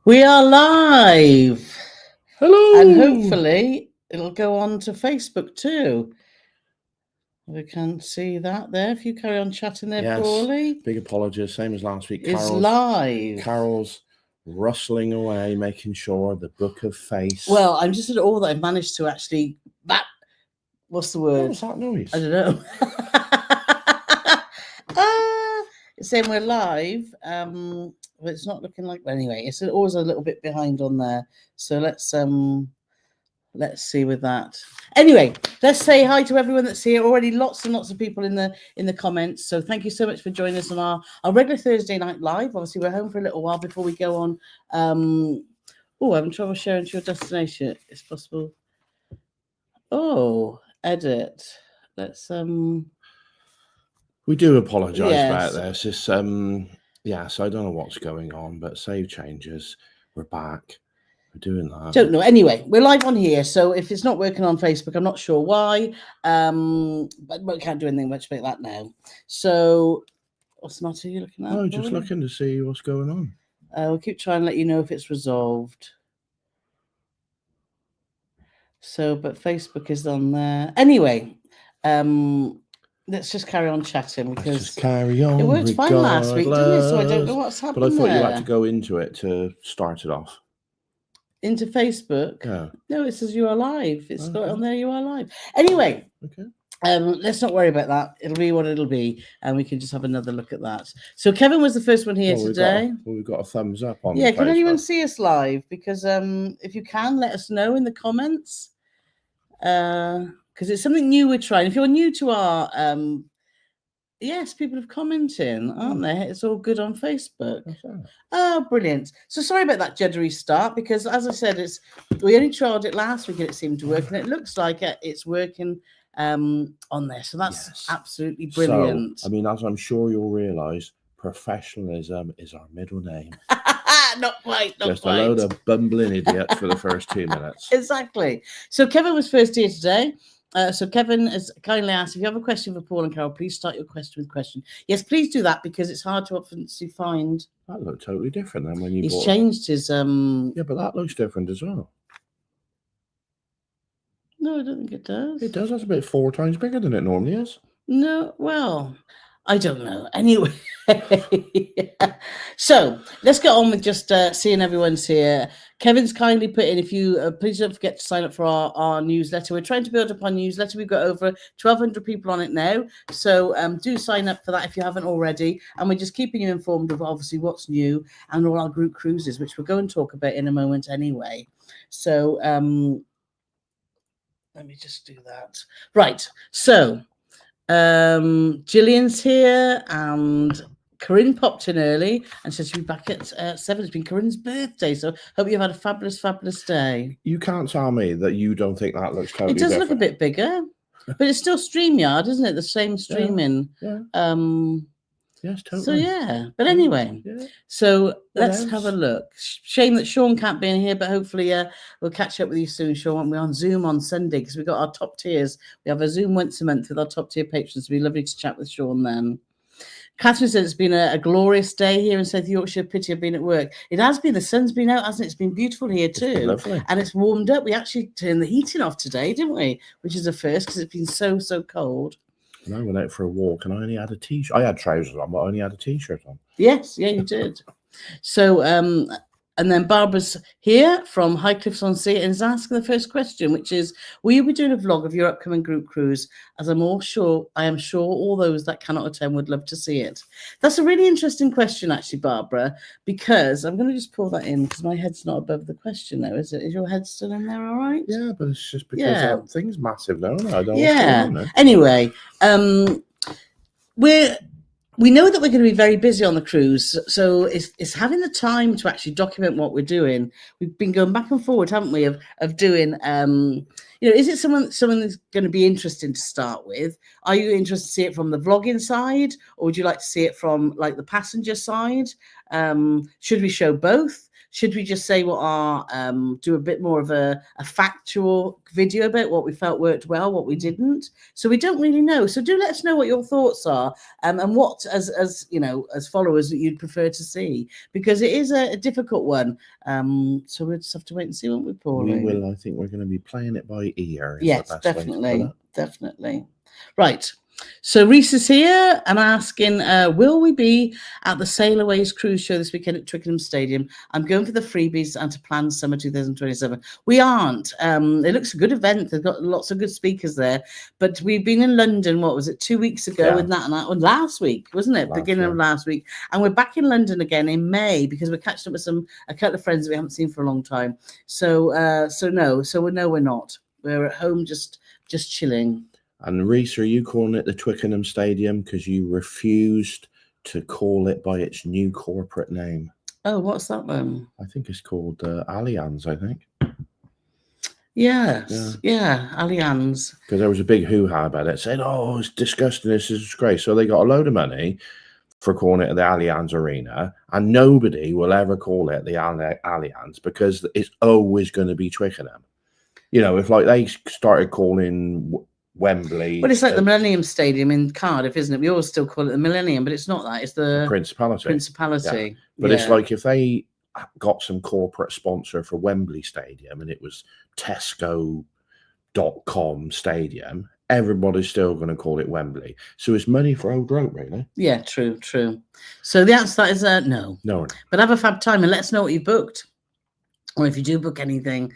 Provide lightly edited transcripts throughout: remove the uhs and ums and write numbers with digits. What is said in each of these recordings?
We are live, and Hello. hopefully it'll go on to Facebook too. We can see that there. If you carry on chatting there, Yes. Crawley Big apologies. Same as last week. is live. Carol's rustling away, making sure the book of face. Well, I'm just at all that I've managed to actually. What's the word? What was that noise? I don't know. It's saying we're live. But it's not looking like. Anyway, it's always a little bit behind on there. So let's see with that. Anyway, let's say hi to everyone that's here. Already lots and lots of people in the comments. So thank you so much for joining us on our regular Thursday night live. Obviously, we're home for a little while before we go on. I'm having trouble sharing to your destination. It's possible. Oh, edit. Let's We do apologise Yes. about this. It's so I don't know what's going on, but save changes. We're back. We're doing that. Don't know. Anyway, we're live on here, so if it's not working on Facebook, I'm not sure why. But we can't do anything much about that now. So, what's the matter? You looking at? Oh, just looking to see what's going on. We'll keep trying to let you know if it's resolved. So, but Facebook is on there. Anyway, let's just carry on chatting because Let's just carry on. It worked fine last week, didn't it? So I don't know what's happened. But I thought there. you had to go into it to start it off. Into Facebook? Yeah. No, it says you are live. It's got on there. You are live. Anyway. Okay. Let's not worry about that. It'll be what it'll be, and we can just have another look at that. So Kevin was the first one here today. We've got a thumbs up on. Yeah, can anyone see us live? Because if you can, let us know in the comments. Because it's something new we're trying. If you're new to our yes, people have commented, aren't they? It's all good on Facebook. Oh, brilliant. So sorry about that juddery start, because as I said, we only tried it last week and it seemed to work, and it looks like it's working on there. So that's absolutely brilliant. So, I mean, as I'm sure you'll realise, professionalism is our middle name. Not quite. Just a load of bumbling idiots for the first 2 minutes. Exactly. So Kevin was first here today. So Kevin has kindly asked, if you have a question for Paul and Carole, please start your question with question. Yes, please do that, because it's hard to often find. That looked totally different than when you He's changed his Yeah, but that looks different as well. No, I don't think it does. It does. That's about 4 times bigger than it normally is. No, well, I don't know. Anyway, so let's get on with just seeing everyone's here. Kevin's kindly put in, if you please don't forget to sign up for our newsletter. We're trying to build up our newsletter. We've got over 1,200 people on it now. So do sign up for that if you haven't already. And we're just keeping you informed of obviously what's new and all our group cruises, which we'll go and talk about in a moment anyway. So let me just do that. Right. So Gillian's here, and Corinne popped in early and said she'll be back at 7. It's been Corinne's birthday, so hope you've had a fabulous day. You can't tell me that you don't think that looks totally different. It does look a bit bigger, but it's still StreamYard, isn't it? The same streaming. Yeah. Yes, totally. So yeah, but anyway, so let's have a look. Shame that Sean can't be in here, but hopefully we'll catch up with you soon, Sean. We're on Zoom on Sunday because we've got our top tiers. We have a Zoom once a month with our top tier patrons. It'd be lovely to chat with Sean then. Catherine said it's been a glorious day here in South Yorkshire. Pity I've been at work. It has been. The sun's been out, hasn't it? It's been beautiful here too. Lovely. And it's warmed up. We actually turned the heating off today, didn't we? Which is a first because it's been so cold. And I went out for a walk and I only had a t-shirt. I had trousers on, but I only had a t-shirt on. Yes, yeah, you did. So, and then Barbara's here from High Cliffs on Sea and is asking the first question, which is, will you be doing a vlog of your upcoming group cruise? As I am sure all those that cannot attend would love to see it. That's a really interesting question, actually, Barbara, because I'm going to just pull that in because my head's not above the question now, is it? Is your head still in there all right? Yeah, but it's just because that thing's massive now. I don't know. Anyway, we know that we're going to be very busy on the cruise, so it's having the time to actually document what we're doing. We've been going back and forward, haven't we, of doing, is it something that's going to be interesting to start with? Are you interested to see it from the vlogging side, or would you like to see it from like the passenger side? Should we show both? Should we just say what our do a bit more of a factual video about what we felt worked well, what we didn't? So we don't really know. So do let us know what your thoughts are, and what as you know, as followers, that you'd prefer to see, because it is a difficult one. So we'll just have to wait and see, won't we, Paul? We will. I think we're going to be playing it by ear. Yes, definitely. Right. So Reese is here and asking, will we be at the Sailorways cruise show this weekend at Twickenham Stadium? I'm going for the freebies and to plan summer 2027. We aren't. It looks a good event. They've got lots of good speakers there. But we've been in London, what was it, 2 weeks ago with Nat and that, last week, wasn't it? Beginning of last week. And we're back in London again in May because we're catching up with a couple of friends that we haven't seen for a long time. So we're not. We're at home just chilling. And Reese, are you calling it the Twickenham Stadium because you refused to call it by its new corporate name? Oh, what's that then? I think it's called Allianz, I think. Yes, yeah, Allianz. Because there was a big hoo-ha about it, saying, oh, it's disgusting, this is disgrace. So they got a load of money for calling it the Allianz Arena, and nobody will ever call it the Allianz because it's always going to be Twickenham. You know, if like they started calling Wembley. Well, it's like the Millennium Stadium in Cardiff, isn't it? We always still call it the Millennium, but it's not that. It's the Principality. Yeah. But it's like if they got some corporate sponsor for Wembley Stadium and it was Tesco.com Stadium, everybody's still going to call it Wembley. So it's money for old rope, really. Yeah, true. So the answer to that is no. No. But have a fab time and let us know what you booked, or if you do book anything.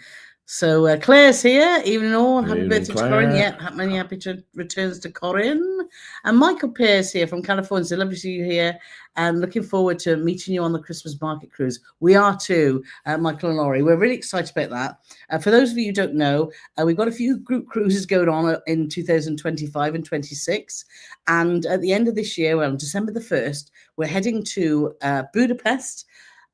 So Claire's here, evening all, and happy birthday to Corinne. Yeah, many happy returns to Corinne. And Michael Pierce here from California. So lovely to see you here, and looking forward to meeting you on the Christmas market cruise. We are too, Michael and Laurie. We're really excited about that. For those of you who don't know, we've got a few group cruises going on in 2025 and 26. And at the end of this year, well, on December the 1st, we're heading to Budapest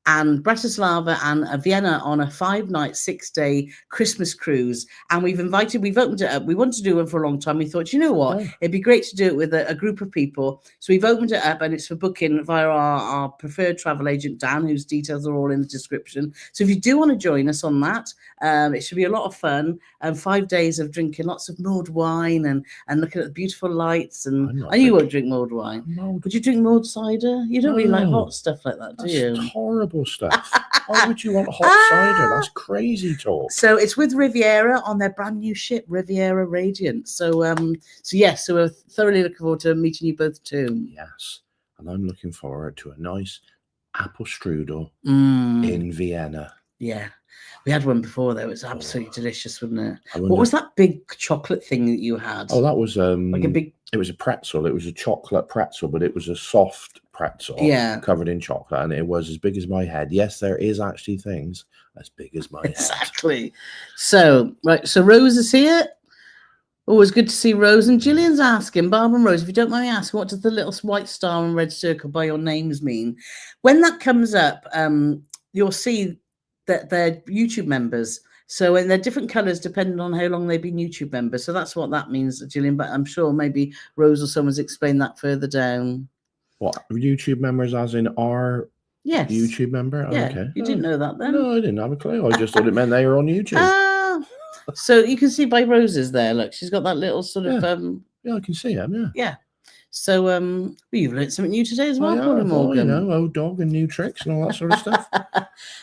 and Bratislava and Vienna on a 5-night, 6-day Christmas cruise. And we've opened it up. We wanted to do one for a long time. We thought, you know what, it'd be great to do it with a group of people. So we've opened it up, and it's for booking via our preferred travel agent, Dan, whose details are all in the description. So if you do want to join us on that, it should be a lot of fun. 5 days of drinking lots of mulled wine and looking at the beautiful lights. And you won't drink mulled wine. No. Would you drink mulled cider? You don't really like hot stuff like that, do you? That's horrible stuff. Why would you want hot cider? That's crazy talk. So it's with Riviera on their brand new ship, Riviera Radiant. So we're thoroughly looking forward to meeting you both too. Yes, and I'm looking forward to a nice apple strudel in Vienna. Yeah. We had one before, though. It was absolutely delicious, wasn't it? What was that big chocolate thing that you had? Oh, that was like a big. It was a pretzel. It was a chocolate pretzel, but it was a soft pretzel, covered in chocolate, and it was as big as my head. Yes, there is actually things as big as my head. Exactly. So so Rose is here. Always good to see Rose. And Gillian's asking, Barbara and Rose, if you don't mind me asking, what does the little white star and red circle by your names mean? When that comes up, you'll see that they're YouTube members. So, and they're different colours depending on how long they've been YouTube members. So that's what that means, Gillian. But I'm sure maybe Rose or someone's explained that further down. What, YouTube members as in our YouTube member? Oh, okay. You didn't know that then? No, I didn't have a clue. I just thought it meant they were on YouTube. So you can see by Rose's there. Look, she's got that little sort of... yeah, I can see him, yeah. So, you've learned something new today as well, Paul Morgan. You know, old dog and new tricks and all that sort of stuff.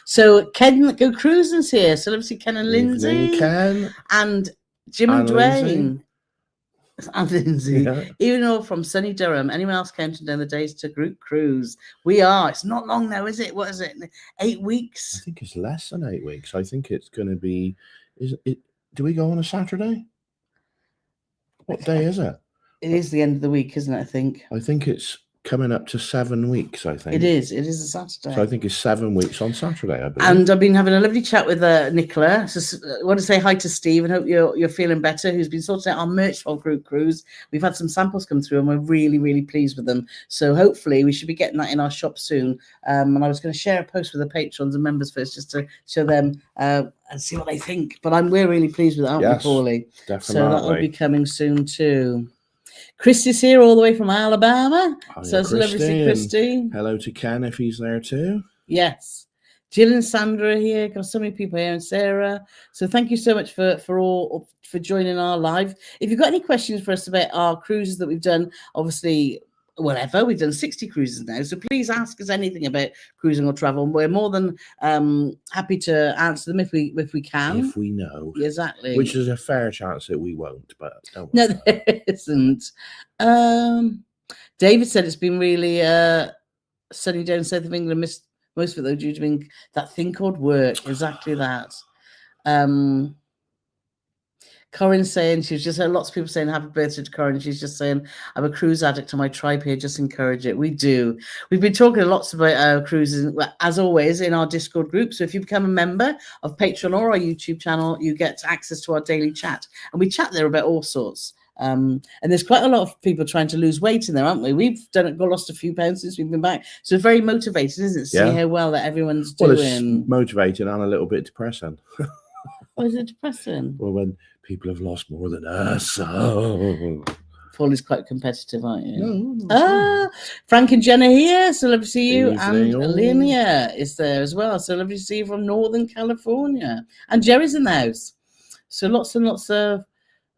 So, Ken Go Cruising's here. So, let's see Ken and Lindsay. Evening, Ken. And Jim and Dwayne. And Lindsay. Yeah. Even though from sunny Durham. Anyone else counting down the days to group cruise? We are. It's not long now, is it? What is it? 8 weeks? I think it's less than 8 weeks. I think it's going to be... Do we go on a Saturday? What day is it? It is the end of the week, isn't it? I think it's coming up to 7 weeks, I think. It is a Saturday. So I think it's 7 weeks on Saturday, I believe. And I've been having a lovely chat with Nicola. So I want to say hi to Steve and hope you're feeling better, who's been sorting out our merch for group cruise. We've had some samples come through and we're really, really pleased with them. So hopefully we should be getting that in our shop soon. And I was going to share a post with the patrons and members first just to show them and see what they think. But we're really pleased with it, aren't we, Paulie? Definitely. So that will be coming soon too. Christy's here all the way from Alabama. So it's lovely to see Christy. Hello to Ken if he's there too. Yes. Jill and Sandra are here. Got so many people here, and Sarah. So thank you so much for joining our live. If you've got any questions for us about our cruises that we've done, obviously, whatever, we've done 60 cruises now. So please ask us anything about cruising or travel. We're more than happy to answer them if we can. If we know. Exactly. Which is a fair chance that we won't, but don't worry. No, there isn't. David said it's been really sunny down south of England. Missed most of it though due to being that thing called work. Exactly that. Corinne's saying, she's just heard lots of people saying happy birthday to Corinne. She's just saying, I'm a cruise addict on my tribe here. Just encourage it. We do. We've been talking lots about cruises, as always, in our Discord group. So if you become a member of Patreon or our YouTube channel, you get access to our daily chat. And we chat there about all sorts. And there's quite a lot of people trying to lose weight in there, aren't we? We've lost a few pounds since we've been back. So it's very motivating, isn't it? To see how well that everyone's doing. Well, it's motivating and a little bit depressing. Why is it depressing? Well, when people have lost more than us. Oh. Paul is quite competitive, aren't you? No. Frank and Jenna here. So lovely to see you. And Linnea is there as well. So lovely to see you from Northern California. And Jerry's in the house. So lots and lots of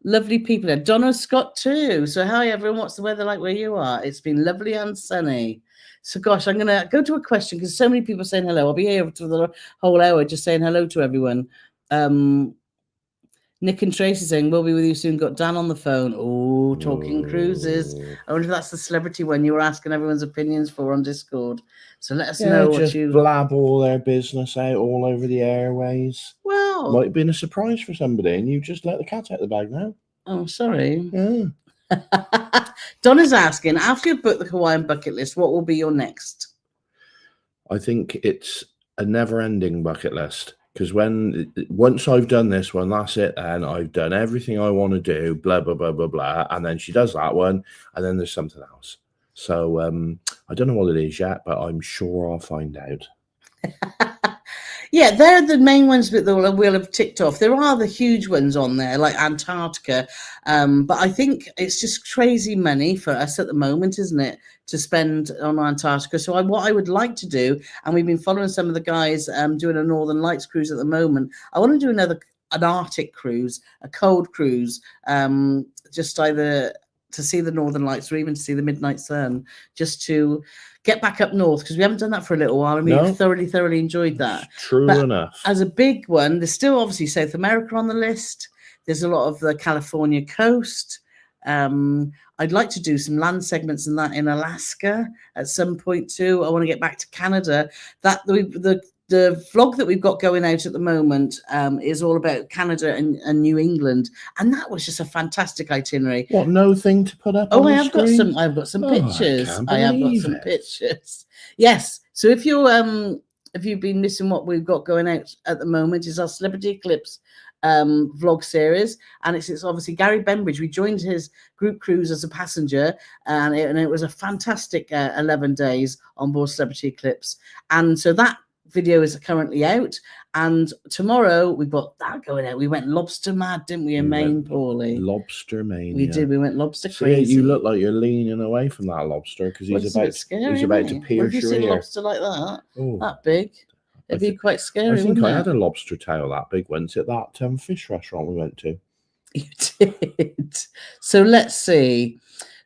lovely people there. Donna Scott too. So hi everyone. What's the weather like where you are? It's been lovely and sunny. So gosh, I'm going to go to a question because so many people are saying hello. I'll be here for the whole hour just saying hello to everyone. Nick and Tracy saying, we'll be with you soon. Got Dan on the phone. Oh, talking cruises. I wonder if that's the celebrity one you were asking everyone's opinions for on Discord. So let us know what you... blab all their business out all over the airways. Well... Might have been a surprise for somebody and you just let the cat out of the bag now. Oh, sorry. Yeah. Donna's asking, after you've booked the Hawaiian bucket list, what will be your next? I think it's a never-ending bucket list. Because once I've done this one, that's it. And I've done everything I want to do, blah, blah, blah, blah, blah. And then she does that one. And then there's something else. So I don't know what it is yet, but I'm sure I'll find out. Yeah, they're the main ones that we'll have ticked off. There are the huge ones on there, like Antarctica. But I think it's just crazy money for us at the moment, isn't it, to spend on Antarctica? So what I would like to do, and we've been following some of the guys doing a Northern Lights cruise at the moment. I want to do an Arctic cruise, a cold cruise, just either to see the Northern Lights or even to see the midnight sun, just to get back up north, because we haven't done that for a little while and we've thoroughly enjoyed that. True enough. As a big one, there's still obviously South America on the list. There's a lot of the California coast. I'd like to do some land segments in Alaska at some point too. I want to get back to Canada. The vlog that we've got going out at the moment is all about Canada and New England, and that was just a fantastic itinerary. What, no thing to put up? Oh, I've got some pictures. I have got some pictures. Yes. So if you've been missing what we've got going out at the moment, is our Celebrity Eclipse vlog series, and it's obviously Gary Bembridge. We joined his group cruise as a passenger, and it was a fantastic 11 days on board Celebrity Eclipse, and so that video is currently out, and tomorrow we've got that going out. We went lobster mad, didn't we, in Maine, Paulie? Lobster Maine. We did. We went lobster crazy. You look like you're leaning away from that lobster because he's about to pierce your ear. Lobster like that, that big, it'd be quite scary. I think I had a lobster tail that big once at that fish restaurant we went to. You did. So let's see.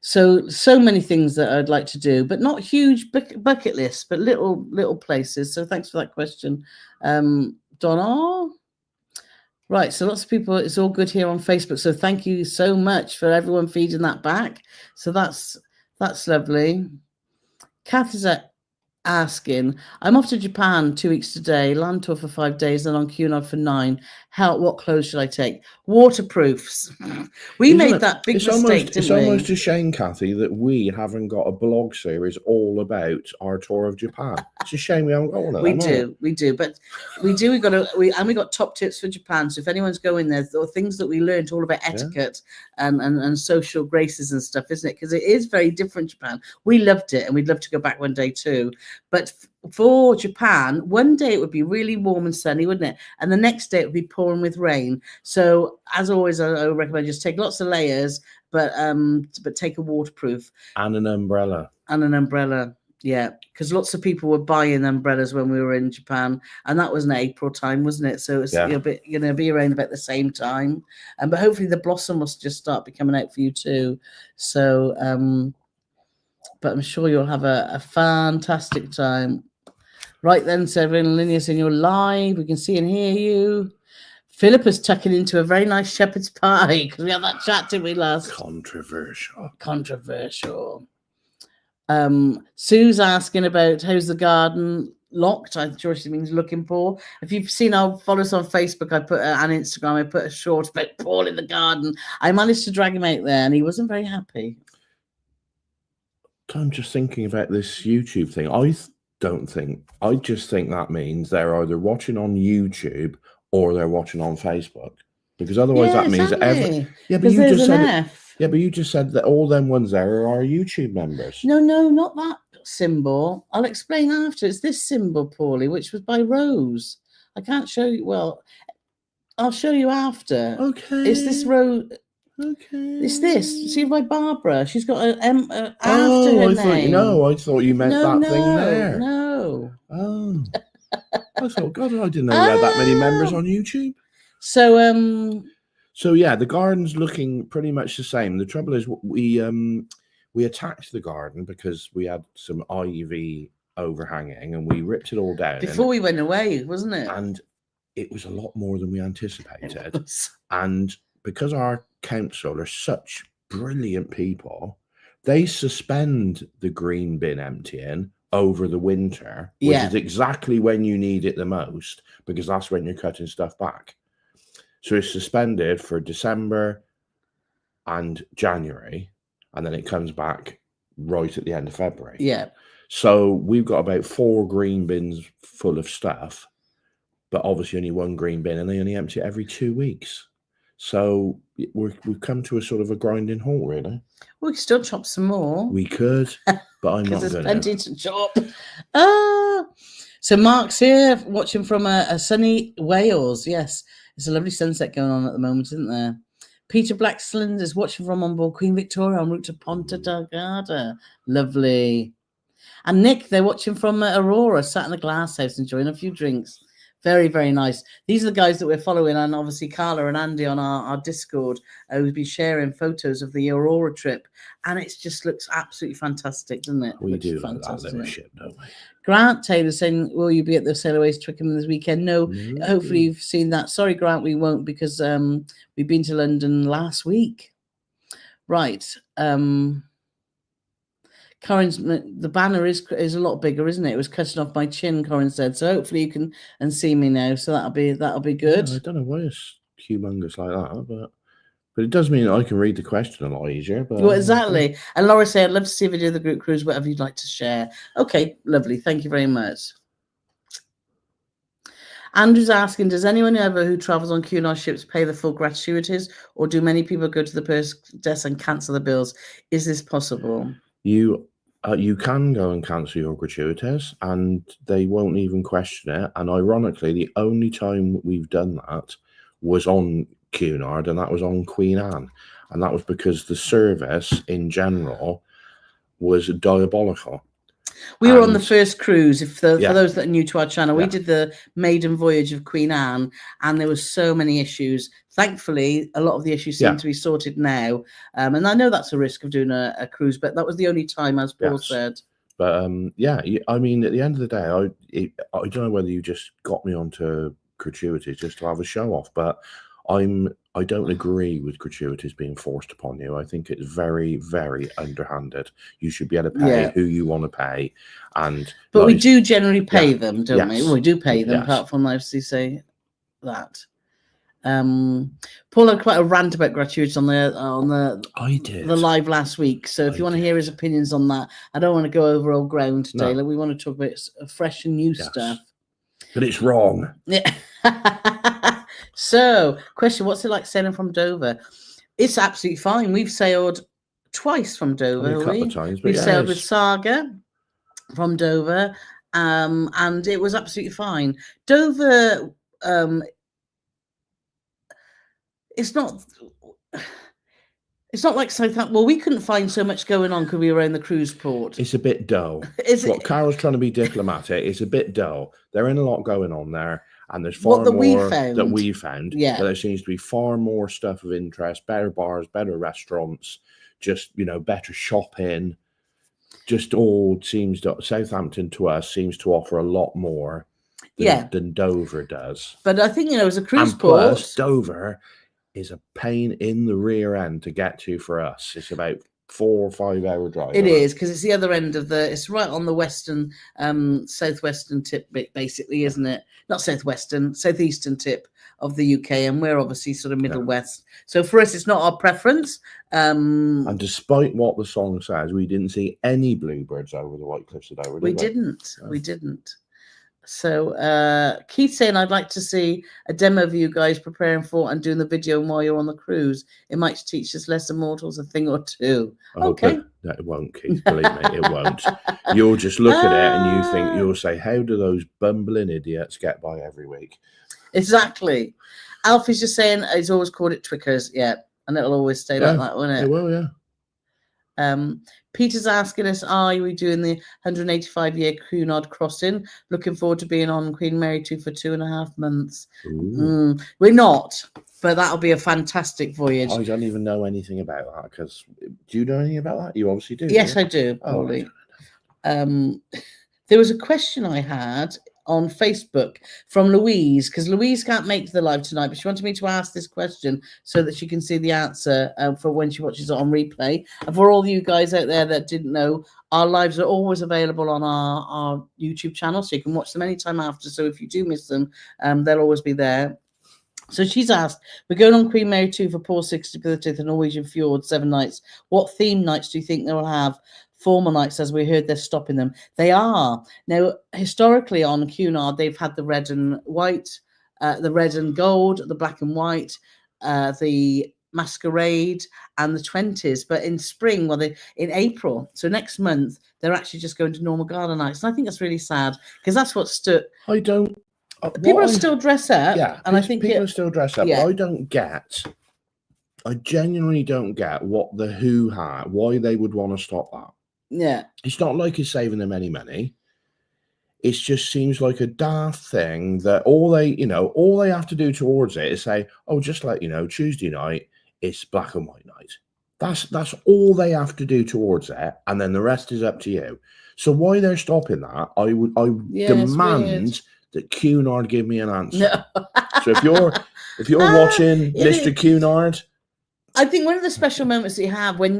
So many things that I'd like to do, but not huge bucket lists, but little places. So thanks for that question, Donna. Right, so lots of people, it's all good here on Facebook. So thank you so much for everyone feeding that back. So that's lovely. Kath is asking, I'm off to Japan 2 weeks today, land tour for 5 days, and on Cunard for 9. What clothes should I take? Waterproofs. We made that big mistake, didn't we? It's almost a shame, Kathy, that we haven't got a blog series all about our tour of Japan. It's a shame we haven't got one of them. We do, but we got top tips for Japan. So if anyone's going there, or things that we learned all about etiquette and social graces and stuff, isn't it? Because it is very different, Japan. We loved it, and we'd love to go back one day too. But for Japan, one day it would be really warm and sunny, wouldn't it? And the next day it would be pouring with rain. So as always, I would recommend just take lots of layers, but take a waterproof and an umbrella. Yeah, because lots of people were buying umbrellas when we were in Japan, and that was in April time, wasn't it? So it's be around about the same time. But hopefully the blossom will just start becoming out for you too. So, but I'm sure you'll have a fantastic time. Right then, Severin and Linus, in your live, we can see and hear you. Philippa's tucking into a very nice shepherd's pie because we had that chat, didn't we, last? Controversial. Sue's asking about how's the garden locked. I'm sure she means looking for. If you've seen our followers on Facebook, I put on Instagram, I put a short about Paul in the garden. I managed to drag him out there and he wasn't very happy. I'm just thinking about this YouTube thing. I just think that means they're either watching on YouTube or they're watching on Facebook, because otherwise that means that but you just said that all them ones there are our YouTube members. No, not that symbol. I'll explain after. It's this symbol, Paulie, which was by Rose. I can't show you. Well, I'll show you after. Okay. It's this Rose. Okay. It's this. See, by Barbara. She's got an after I her name. thought you meant that thing there. No. Oh. I thought, God, I didn't know we had that many members on YouTube. So yeah, the garden's looking pretty much the same. The trouble is we attacked the garden because we had some ivy overhanging and we ripped it all down. Before we went away, wasn't it? And it was a lot more than we anticipated. And because our council are such brilliant people, they suspend the green bin emptying over the winter, which is exactly when you need it the most, because that's when you're cutting stuff back. So it's suspended for December and January, and then it comes back right at the end of February. Yeah. So we've got about 4 green bins full of stuff, but obviously only 1 green bin, and they only empty it every 2 weeks. So we've come to a sort of a grinding halt, really. We could still chop some more. We could, but I'm not going to. There's plenty to chop. So Mark's here, watching from a sunny Wales. Yes, it's a lovely sunset going on at the moment, isn't there? Peter Blacksland is watching from on board Queen Victoria en route to Ponta Delgada. Lovely. And Nick, they're watching from Aurora, sat in the glass house, enjoying a few drinks. Very, very nice. These are the guys that we're following, and obviously Carla and Andy on our Discord who've been sharing photos of the Aurora trip, and it just looks absolutely fantastic, doesn't it? We do like that little ship, don't we? Grant Taylor saying, will you be at the Sailorways Twickenham this weekend? No, hopefully you've seen that. Sorry, Grant, we won't, because we've been to London last week. Right. Corin's, the banner is a lot bigger, isn't it? It was cutting off my chin, Corin said. So hopefully you can see me now. So that'll be good. Yeah, I don't know why it's humongous like that, but it does mean I can read the question a lot easier. But well, exactly. And Laura said, I'd love to see a video of the group cruise, whatever you'd like to share. Okay, lovely. Thank you very much. Andrew's asking, does anyone ever who travels on Cunard ships pay the full gratuities, or do many people go to the purse desk and cancel the bills? Is this possible? You can go and cancel your gratuities, and they won't even question it. And ironically, the only time we've done that was on Cunard, and that was on Queen Anne, and that was because the service in general was diabolical. We were on the first cruise. For those that are new to our channel, we did the maiden voyage of Queen Anne, and there were so many issues. Thankfully, a lot of the issues seem to be sorted now. And I know that's a risk of doing a cruise, but that was the only time, as Paul said. But I mean, at the end of the day, I don't know whether you just got me onto gratuities just to have a show off, but I don't agree with gratuities being forced upon you. I think it's very, very underhanded. You should be able to pay who you want to pay, but we do generally pay them, don't we? We do pay them, apart from obviously say that. Paul had quite a rant about gratuities on the live last week. So if you want to hear his opinions on that, I don't want to go over old ground today. No. We want to talk about fresh and new stuff. But it's wrong. Yeah. So, question, what's it like sailing from Dover? It's absolutely fine. We've sailed twice from Dover. A couple of times, but we've sailed with Saga from Dover, and it was absolutely fine. Dover, it's It's not like Southampton. Well, we couldn't find so much going on because we were in the cruise port. It's a bit dull. What Carole's trying to be diplomatic. It's a bit dull. There ain't a lot going on there, and there's far more that we found. Yeah, but there seems to be far more stuff of interest. Better bars, better restaurants, just better shopping. Just all seems to Southampton to us seems to offer a lot more. Than Dover does. But I think as a cruise and port, plus, Dover is a pain in the rear end to get to for us. It's about 4 or 5 hour drive. It is, because it's the other end of it's right on the western, southwestern tip bit, basically, isn't it? Not southeastern tip of the UK, and we're obviously sort of middle west. So for us, it's not our preference. And despite what the song says, we didn't see any bluebirds over the White Cliffs of Dover. We didn't. So Keith saying, I'd like to see a demo of you guys preparing for and doing the video while you're on the cruise. It might teach us lesser mortals a thing or two. Okay. No, it won't, Keith. Believe me, it won't. You'll just look at it and you'll say, how do those bumbling idiots get by every week? Exactly. Alfie's just saying he's always called it Twickers. Yeah. And it'll always stay like that, won't it? It will, yeah. Peter's asking us, are we doing the 185-year Cunard crossing? Looking forward to being on Queen Mary 2 for 2.5 months. We're not, but that'll be a fantastic voyage. I don't even know anything about that, because do you know anything about that? You obviously do. Yes, I do, Polly. There was a question I had on Facebook from Louise, because Louise can't make the live tonight, but she wanted me to ask this question so that she can see the answer for when she watches it on replay. And for all you guys out there that didn't know, our lives are always available on our YouTube channel, so you can watch them anytime after. So if you do miss them, they'll always be there. So she's asked, we're going on Queen Mary 2 for Paul 60th and Norwegian Fjord 7 nights. What theme nights do you think they will have? Formal nights, as we heard, they're stopping them. They are. Now, historically on Cunard, they've had the red and white, the red and gold, the black and white, the masquerade, and the 20s. But in spring, in April, so next month, they're actually just going to normal gala nights. And I think that's really sad, because that's what stood. People still dress up. Yeah, and I think people still dress up. Yeah. But I genuinely don't get what the hoo-ha, why they would want to stop that. Yeah. It's not like it's saving them any money. It just seems like a daft thing that all they have to do towards it is say, oh, just let you know, Tuesday night, it's black and white night. That's all they have to do towards it, and then the rest is up to you. So why they're stopping that, I demand that Cunard give me an answer. No. So if you're watching Mr. Cunard, I think one of the special moments that you have when,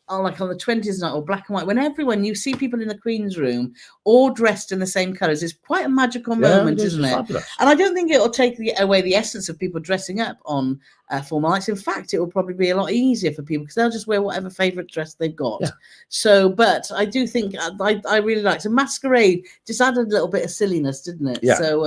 like on the 20s night or black and white, when you see people in the Queen's room all dressed in the same colours, it's quite a magical moment, isn't it? Fabulous. And I don't think it'll take away the essence of people dressing up on formal nights. In fact, it will probably be a lot easier for people because they'll just wear whatever favourite dress they've got. Yeah. So, but I do think I really liked it. Masquerade just added a little bit of silliness, didn't it? Yeah. So,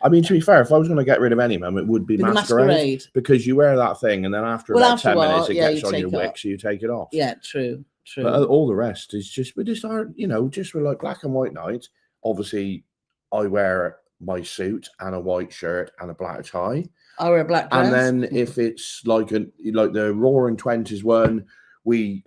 I mean, to be fair, if I was going to get rid of any moment, it would be masquerade, because you wear that thing and then after about 10 minutes, it gets on your wick, so you take it off. Yeah, true. But all the rest is we just aren't, just for like black and white nights. Obviously, I wear my suit and a white shirt and a black tie. I wear a black dress. And then if it's like the Roaring 20s one, we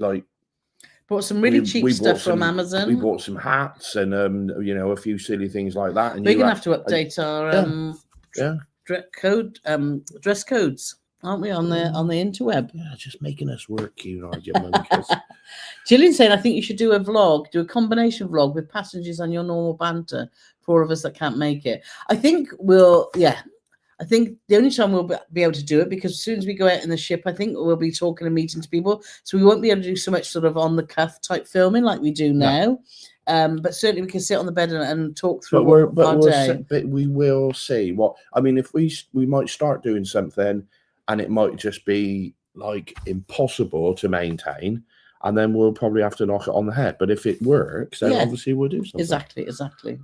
bought some really cheap stuff from Amazon. We bought some hats and a few silly things like that. And we're gonna have to update our dress codes, aren't we, on the interweb? Yeah, just making us work, you monkeys. Gillian saying, I think you should do a combination vlog with passengers and your normal banter for all of us that can't make it. I think I think the only time we'll be able to do it, because as soon as we go out in the ship, I think we'll be talking and meeting to people. So we won't be able to do so much sort of on the cuff type filming like we do now. But certainly we can sit on the bed and talk through our day. But we will see what, I mean, if we might start doing something and it might just be like impossible to maintain, and then we'll probably have to knock it on the head. But if it works, then obviously we'll do something. Exactly.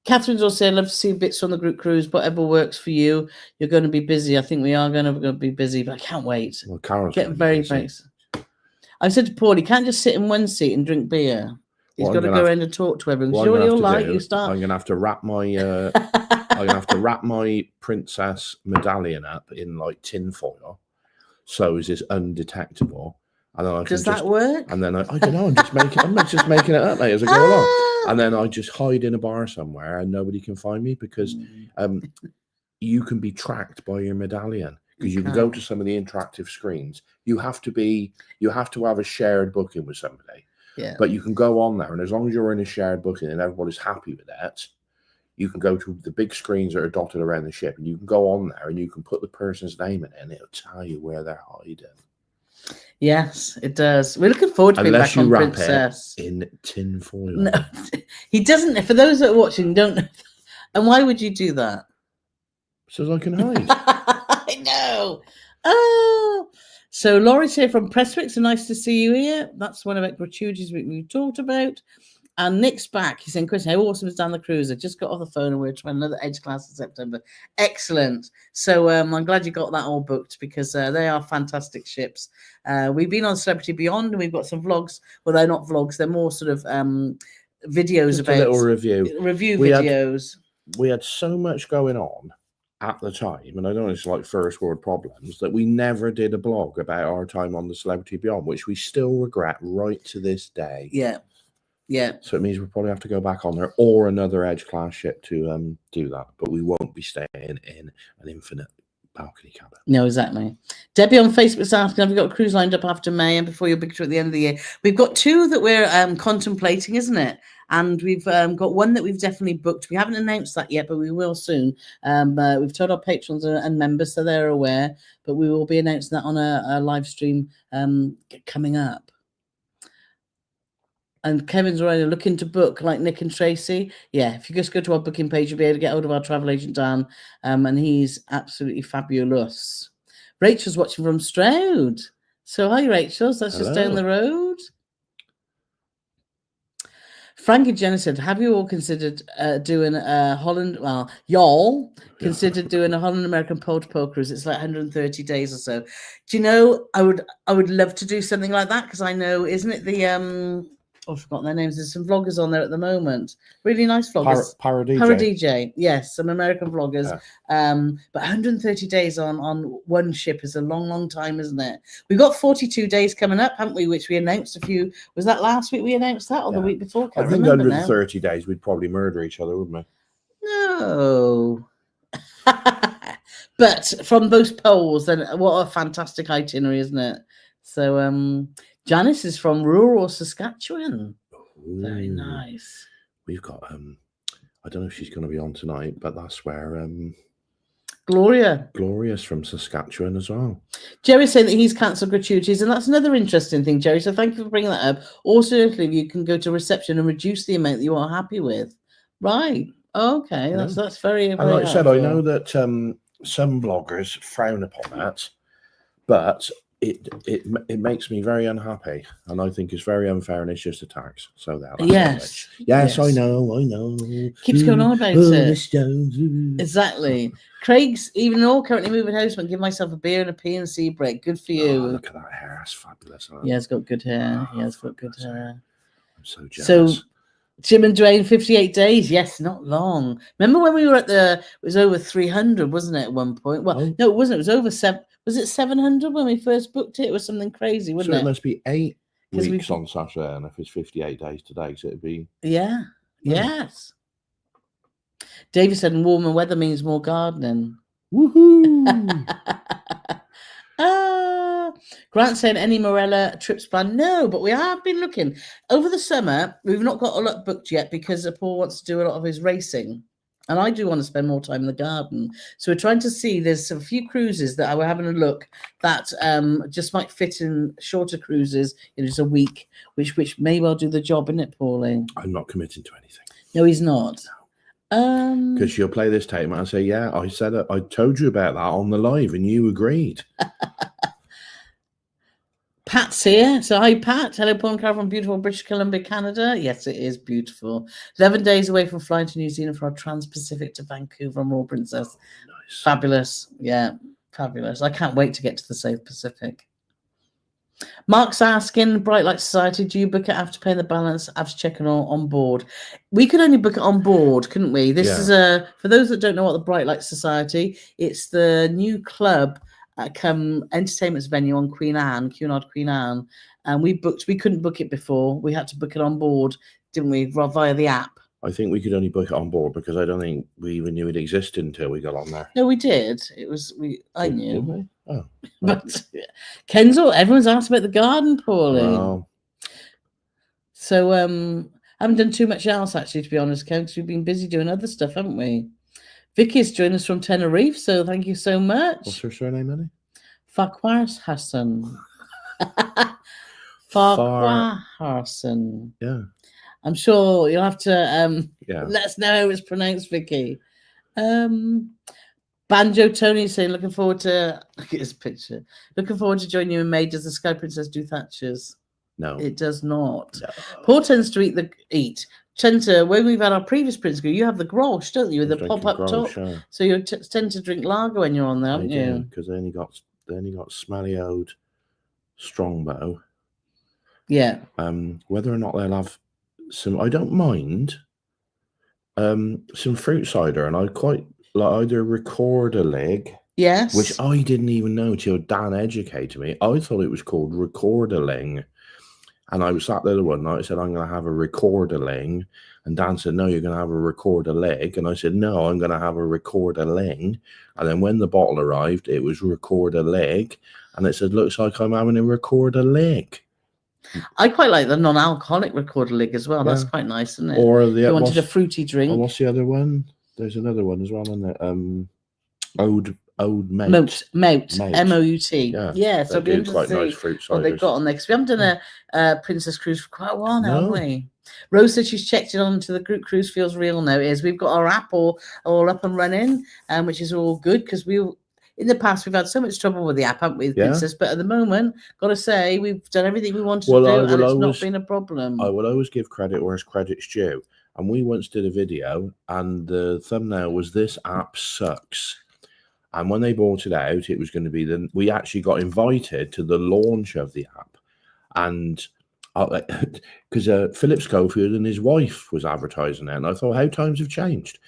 Catherine's also saying, I'd love to see bits on the group cruise, whatever works for you. You're going to be busy. I think we are going to be busy, but I can't wait. Well, Carole's getting very. I said to Paul, he can't just sit in one seat and drink beer. He's got to go around and talk to everyone. You know what you're like? You start. I'm going to have to wrap my princess medallion up in like tin foil, so is this undetectable. And then Does that work? And then I don't know. I'm just making it up, mate, as I go along. And then I just hide in a bar somewhere, and nobody can find me because you can be tracked by your medallion. Because you can go to some of the interactive screens. You have to have a shared booking with somebody. Yeah. But you can go on there, and as long as you're in a shared booking and everybody's happy with that, you can go to the big screens that are dotted around the ship, and you can go on there and you can put the person's name in it, and it'll tell you where they're hiding. Yes, it does. We're looking forward to being back on Princess. In tin foil. No, he doesn't. For those that are watching, don't know. And why would you do that? So I can hide. I know. Oh, so Laurie's here from Prestwick. So nice to see you here. That's one of the gratuities we talked about. And Nick's back. He's saying, Chris, how awesome is Dan the Cruiser? Just got off the phone and we're trying another Edge class in September. Excellent. So I'm glad you got that all booked because they are fantastic ships. We've been on Celebrity Beyond and we've got some vlogs. Well, they're not vlogs. They're more sort of videos just about... a little review videos. We had so much going on at the time, and I know it's like first world problems, that we never did a blog about our time on the Celebrity Beyond, which we still regret right to this day. Yeah. Yeah. So it means we'll probably have to go back on there or another Edge class ship to do that. But we won't be staying in an infinite balcony cabin. No, exactly. Debbie on Facebook's asking, have you got a cruise lined up after May and before your big trip at the end of the year? We've got two that we're contemplating, isn't it? And we've got one that we've definitely booked. We haven't announced that yet, but we will soon. We've told our patrons and members, so they're aware. But we will be announcing that on a live stream coming up. And Kevin's already looking to book like Nick and Tracy. Yeah, if you just go to our booking page, you'll be able to get hold of our travel agent, Dan. And he's absolutely fabulous. Rachel's watching from Stroud. So hi, Rachel. So that's just down the road. Frank and Jenna said, have you all considered doing a Holland, well, y'all considered doing a Holland American pole-to-pole cruise? It's like 130 days or so. Do you know, I would love to do something like that because I know, isn't it the... I've forgotten their names. There's some vloggers on there at the moment. Really nice vloggers. Paradj. Yes, some American vloggers. Yeah. But 130 days on one ship is a long, long time, isn't it? We've got 42 days coming up, haven't we? Which we announced was that last week we announced that or the week before? I think under the 30 days we'd probably murder each other, wouldn't we? No. But from those poles, then what a fantastic itinerary, isn't it? So Janice is from rural Saskatchewan. Ooh, very nice. We've got I don't know if she's going to be on tonight, but that's where Gloria's from Saskatchewan as well. Jerry's saying that he's cancelled gratuities, and that's another interesting thing, Jerry. So thank you for bringing that up. Also, you can go to reception and reduce the amount that you are happy with. Right. Okay. That's very, very and like helpful. I said, I know that some bloggers frown upon that, but it makes me very unhappy, and I think it's very unfair, and it's just a tax. So that yes, I know. Keeps going on about it. Exactly. Craig's even all currently moving house, but give myself a beer and a P&C break. Good for you. Oh, look at that hair, it's fabulous. He has got good hair. He has got good hair. I'm so jealous. So Jim and Dwayne, 58 days. Yes, not long. Remember when we were it was over 300, wasn't it, at one point? Well, no, it wasn't. It was over 7. Was it 700 when we first booked it? It was something crazy, wasn't it? So it must be 8 weeks on Saturday, and if it's 58 days today, so it'd be... Yeah, yes. David said warmer weather means more gardening. Woohoo! Grant said, any Marella trips planned? No, but we have been looking. Over the summer, we've not got a lot booked yet because Paul wants to do a lot of his racing. And I do want to spend more time in the garden. So we're trying to see, there's a few cruises that we're having a look that just might fit in shorter cruises, just a week, which may well do the job, isn't it, Pauline? I'm not committing to anything. No, he's not. Because she'll play this tape and say, yeah, I said it. I told you about that on the live and you agreed. Pat's here. So hi, Pat. Hello, Paul and Carole from beautiful British Columbia, Canada. Yes, it is beautiful. 11 days away from flying to New Zealand for our Trans-Pacific to Vancouver on Royal Princess. Oh, nice. Fabulous. Yeah, fabulous. I can't wait to get to the South Pacific. Mark's asking, Bright Light Society, do you book it after paying the balance, after checking on board? We could only book it on board, couldn't we? This is for those that don't know what the Bright Light Society, it's the new club at entertainment's venue on Cunard, Queen Anne, and we couldn't book it before. We had to book it on board, didn't we, via the app? I think we could only book it on board because I don't think we even knew it existed until we got on there. No, we did. I knew. Did we? Oh. But Kensal, everyone's asked about the garden, Pauline. Well. So I haven't done too much else, actually, to be honest, Ken, because we've been busy doing other stuff, haven't we? Vicky's joined us from Tenerife, so thank you so much. What's her surname, Annie? Farquhar Hassan. Farquhar Hassan. Yeah. I'm sure you'll have to let us know how it's pronounced, Vicky. Banjo Tony saying, looking forward to look at his picture. Looking forward to joining you in May. Does the Sky Princess do Thatchers? No. It does not. No. Paul tends to tend to, when we've had our previous Prince Group, you have the Grolsch, don't you, with the pop-up top. Sure. So you tend to drink lager when you're on there, haven't you? Because they only got smelly old Strongbow. Yeah. Whether or not they'll have some, I don't mind some fruit cider, and I quite like either Recorder Leg. Yes. Which I didn't even know till Dan educated me. I thought it was called Recorderling. And I was sat there one night, I said, I'm going to have a Recorderling. And Dan said, no, you're going to have a Recorder Leg. And I said, no, I'm going to have a Recorderling. And then when the bottle arrived, it was Recorder Leg. And it said, looks like I'm having a Recorder Leg. I quite like the non-alcoholic Recorder Leg as well. Yeah. That's quite nice, isn't it? Or if you wanted a fruity drink. What's the other one? There's another one as well, isn't it? Old Mout. Mout. M-O-U-T. Yeah, so it'll be interesting quite nice fruit ciders. What they've got on there. Because we haven't done a Princess Cruise for quite a while now, have we? Rose said she's checked it onto the group cruise, feels real now. It is. We've got our app all up and running, which is all good because in the past we've had so much trouble with the app, haven't we, with Princess? But at the moment, got to say, we've done everything we wanted to do, and it's not been a problem. I will always give credit where credit's due. And we once did a video, and the thumbnail was "This app sucks." And when they brought it out, it was going to be we actually got invited to the launch of the app, and because Philip Schofield and his wife was advertising it, and I thought, how times have changed.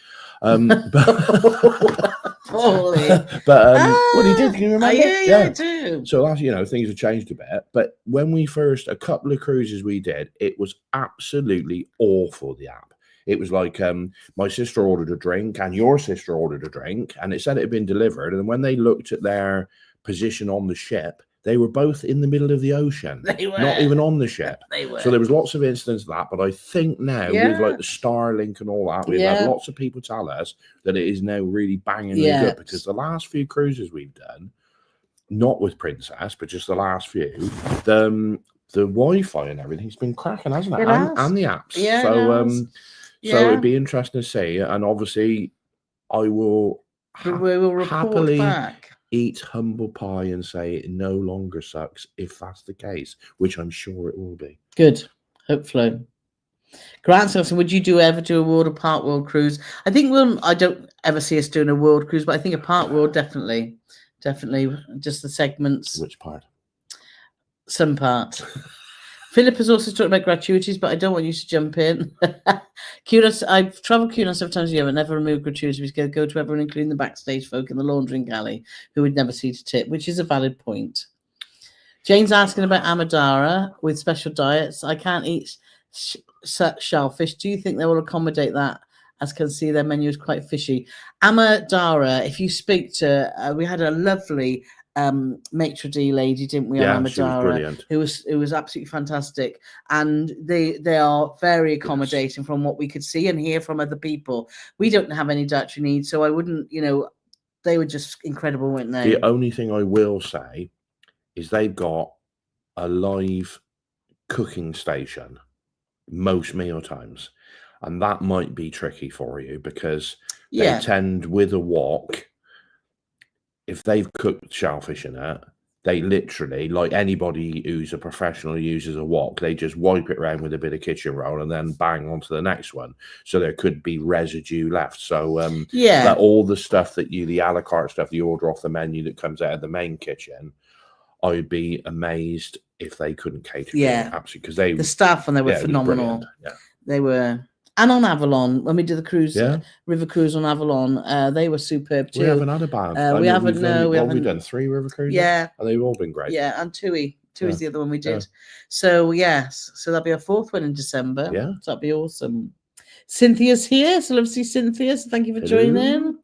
But what he did, can you remember? Yeah, I do. So that's, things have changed a bit. But when a couple of cruises we did, it was absolutely awful, the app. It was like my sister ordered a drink and your sister ordered a drink, and it said it had been delivered. And when they looked at their position on the ship, they were both in the middle of the ocean. They were. Not even on the ship. They were. So there was lots of incidents of that. But I think now, with like the Starlink and all that, we've had lots of people tell us that it is now really banging good, because the last few cruises we've done, not with Princess, but just the last few, the Wi-Fi and everything's been cracking, hasn't it? And the apps. Yeah, so it'd be interesting to see, and obviously, I will happily eat humble pie and say it no longer sucks if that's the case, which I'm sure it will be. Good, hopefully. Grant says, would you ever do a World or Part World cruise? I think I don't ever see us doing a World cruise, but I think a Part World definitely, just the segments. Which part? Some part. Philip has also talked about gratuities, but I don't want you to jump in. I've travelled Cunard several times a year, but never removed gratuities. Go to everyone, including the backstage folk in the laundering galley, who would never see to tip, which is a valid point. Jane's asking about Amadara with special diets. I can't eat shellfish. Do you think they will accommodate that? As can see, their menu is quite fishy. Amadara, if you speak to, we had a lovely maitre d' lady, didn't we, on Amadara, who was absolutely fantastic, and they are very accommodating from what we could see and hear from other people. We don't have any dietary needs, so I wouldn't, they were just incredible, weren't they? The only thing I will say is they've got a live cooking station most meal times, and that might be tricky for you because they tend, with a wok, if they've cooked shellfish in it, they literally, like anybody who's a professional who uses a wok, they just wipe it around with a bit of kitchen roll and then bang onto the next one. So there could be residue left. So that all the stuff the a la carte stuff you order off the menu that comes out of the main kitchen, I'd be amazed if they couldn't cater. Absolutely, because the staff, and they were phenomenal. They were And on Avalon, when we did the cruise, river cruise on Avalon, they were superb too. We haven't had a bad. We haven't. We haven't. We've done 3 river cruises. Yeah, and they've all been great. Yeah, and Tui. Tui's the other one we did. So yes, so that'll be our 4th one in December. Yeah, so that'll be awesome. Cynthia's here, so love to see Cynthia. So thank you for joining.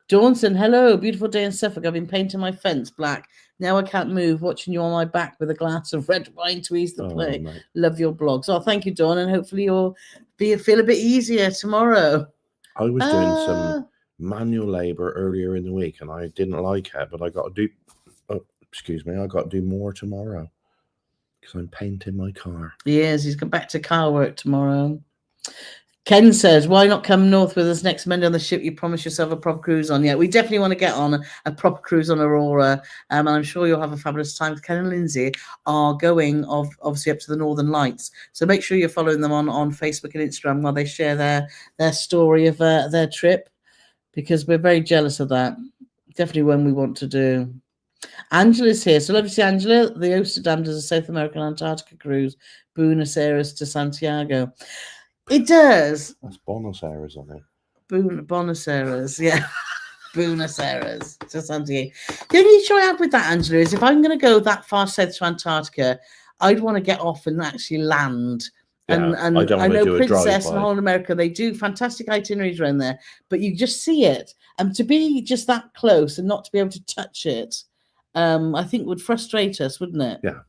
Dawnson, hello, beautiful day in Suffolk. I've been painting my fence black. Now I can't move, watching you on my back with a glass of red wine to ease the play. Mate. Love your blogs. Oh, thank you, Dawn, and hopefully you'll feel a bit easier tomorrow. I was doing some manual labor earlier in the week, and I didn't like it, but I got to do. Oh, excuse me, I got to do more tomorrow because I'm painting my car. Yes, he's going back to car work tomorrow. Ken says, why not come north with us next Monday on the ship you promised yourself a proper cruise on? Yeah, we definitely want to get on a proper cruise on Aurora. And I'm sure you'll have a fabulous time. Ken and Lindsay are going obviously up to the Northern Lights. So make sure you're following them on Facebook and Instagram while they share their story of their trip, because we're very jealous of that. Definitely one we want to do. Angela's here. So lovely to see Angela. The Amsterdam does a South American Antarctica cruise, Buenos Aires to Santiago. It does. That's Buenos Aires on it. Buenos Aires, yeah. Buenos Aires to Santiago. The only issue I have with that, Angela, is if I'm going to go that far south to Antarctica, I'd want to get off and actually land. Yeah, and I know Princess and Holland America, they do fantastic itineraries around there, but you just see it. And to be just that close and not to be able to touch it, I think would frustrate us, wouldn't it? Yeah.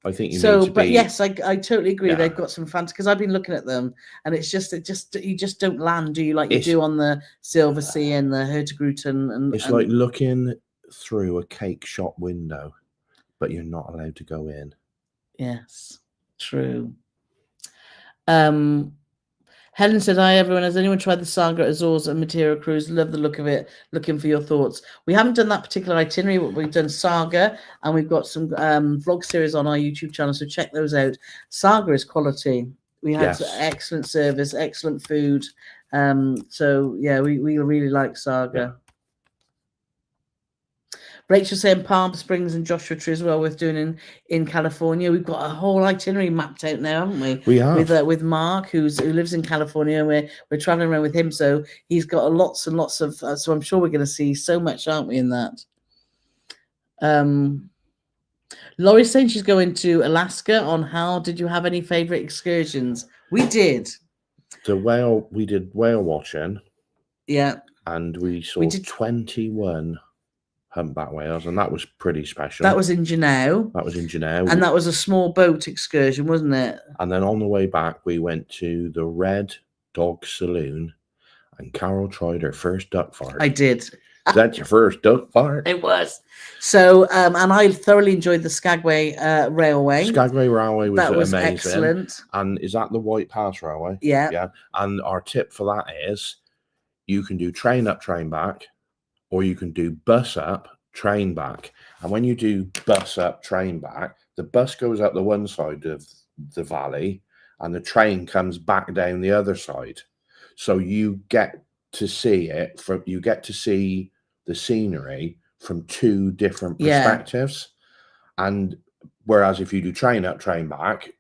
I think you need to but yes, I totally agree. Yeah. They've got some fantastic, because I've been looking at them, and it's just you just don't land, do you? Like you do on the Silver Sea and the Hurtigruten, and it's like looking through a cake shop window, but you're not allowed to go in. Yes, true. Helen said, hi, everyone. Has anyone tried the Saga Azores and Matera cruise? Love the look of it. Looking for your thoughts. We haven't done that particular itinerary, but we've done Saga, and we've got some vlog series on our YouTube channel, so check those out. Saga is quality. We had excellent service, excellent food. So, yeah, we really like Saga. Yeah. Rachel saying Palm Springs and Joshua Tree as well worth doing in California. We've got a whole itinerary mapped out now, haven't we? We have. With Mark, who lives in California, and we're traveling around with him. So he's got lots and lots of. So I'm sure we're going to see so much, aren't we, in that? Laurie's saying she's going to Alaska on Hal. Did you have any favorite excursions? We did. We did whale watching. Yeah. And we saw 21 humpback whales, and that was pretty special. That was in Juneau. And that was a small boat excursion, wasn't it? And then on the way back, we went to the Red Dog Saloon, and Carole tried her first duck fart. I did. Is that your first duck fart? It was. So, and I thoroughly enjoyed the Skagway Railway. Skagway Railway was amazing. Excellent. And is that the White Pass Railway? Yeah. Yeah. And our tip for that is you can do train up, train back, or you can do bus up, train back. And when you do bus up, train back, the bus goes up the one side of the valley and the train comes back down the other side. So you get to see the scenery from 2 different perspectives. Yeah. And whereas if you do train up, train back,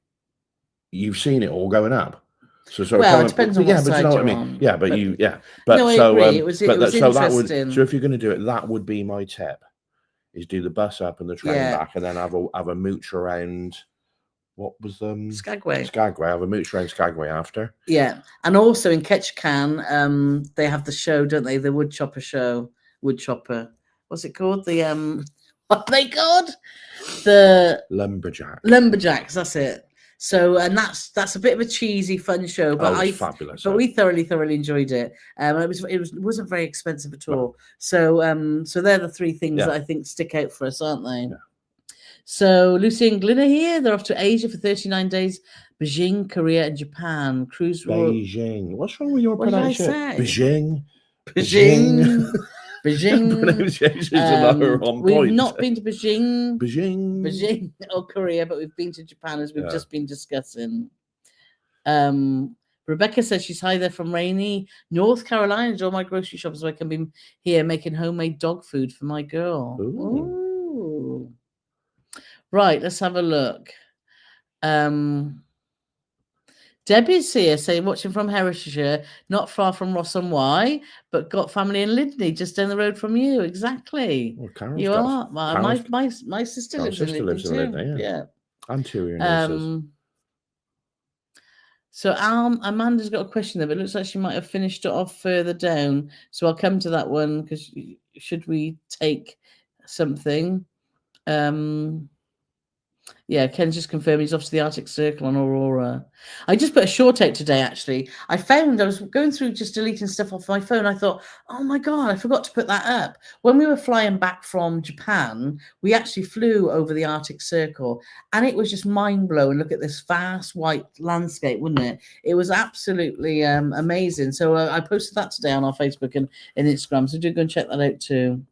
you've seen it all going up. So it depends on what side you're on. But no, I agree. It was interesting. So if you're going to do it, that would be my tip: is do the bus up and the train back, and then have a mooch around. What was Skagway? Skagway. Have a mooch around Skagway after. Yeah, and also in Ketchikan, they have the show, don't they? The woodchopper show. Woodchopper. What's it called? The what are they called? The Lumberjacks. That's it. So, and that's a bit of a cheesy, fun show, but fabulous. But we thoroughly enjoyed it. It wasn't very expensive at all. No. So they're the 3 things that I think stick out for us, aren't they? Yeah. So Lucy and Glyn are here. They're off to Asia for 39 days. Beijing, Korea, and Japan. Cruise. Beijing. What's wrong with your pronunciation? Beijing. Pronunciations are on we've point. not been to Beijing or Korea, but we've been to Japan, as we've just been discussing. Rebecca says she's hi there from rainy North Carolina. All my grocery shops, so I can be here making homemade dog food for my girl. Ooh. Right, let's have a look. Debbie's here saying, watching from Herefordshire, not far from Ross-on-Wye, but got family in Lydney, just down the road from you. Exactly. Well, Carole's you are. My sister lives in Lydney too. Yeah. And 2 of your nieces. So Amanda's got a question there, but it looks like she might have finished it off further down. So I'll come to that one, because should we take something? Yeah, Ken's just confirmed he's off to the Arctic Circle on Aurora. I just put a short out today, actually. I was going through just deleting stuff off my phone. I thought, oh my God, I forgot to put that up. When we were flying back from Japan, we actually flew over the Arctic Circle, and it was just mind-blowing. Look at this vast white landscape, wouldn't it? It was absolutely amazing. So I posted that today on our Facebook and Instagram, so do go and check that out too.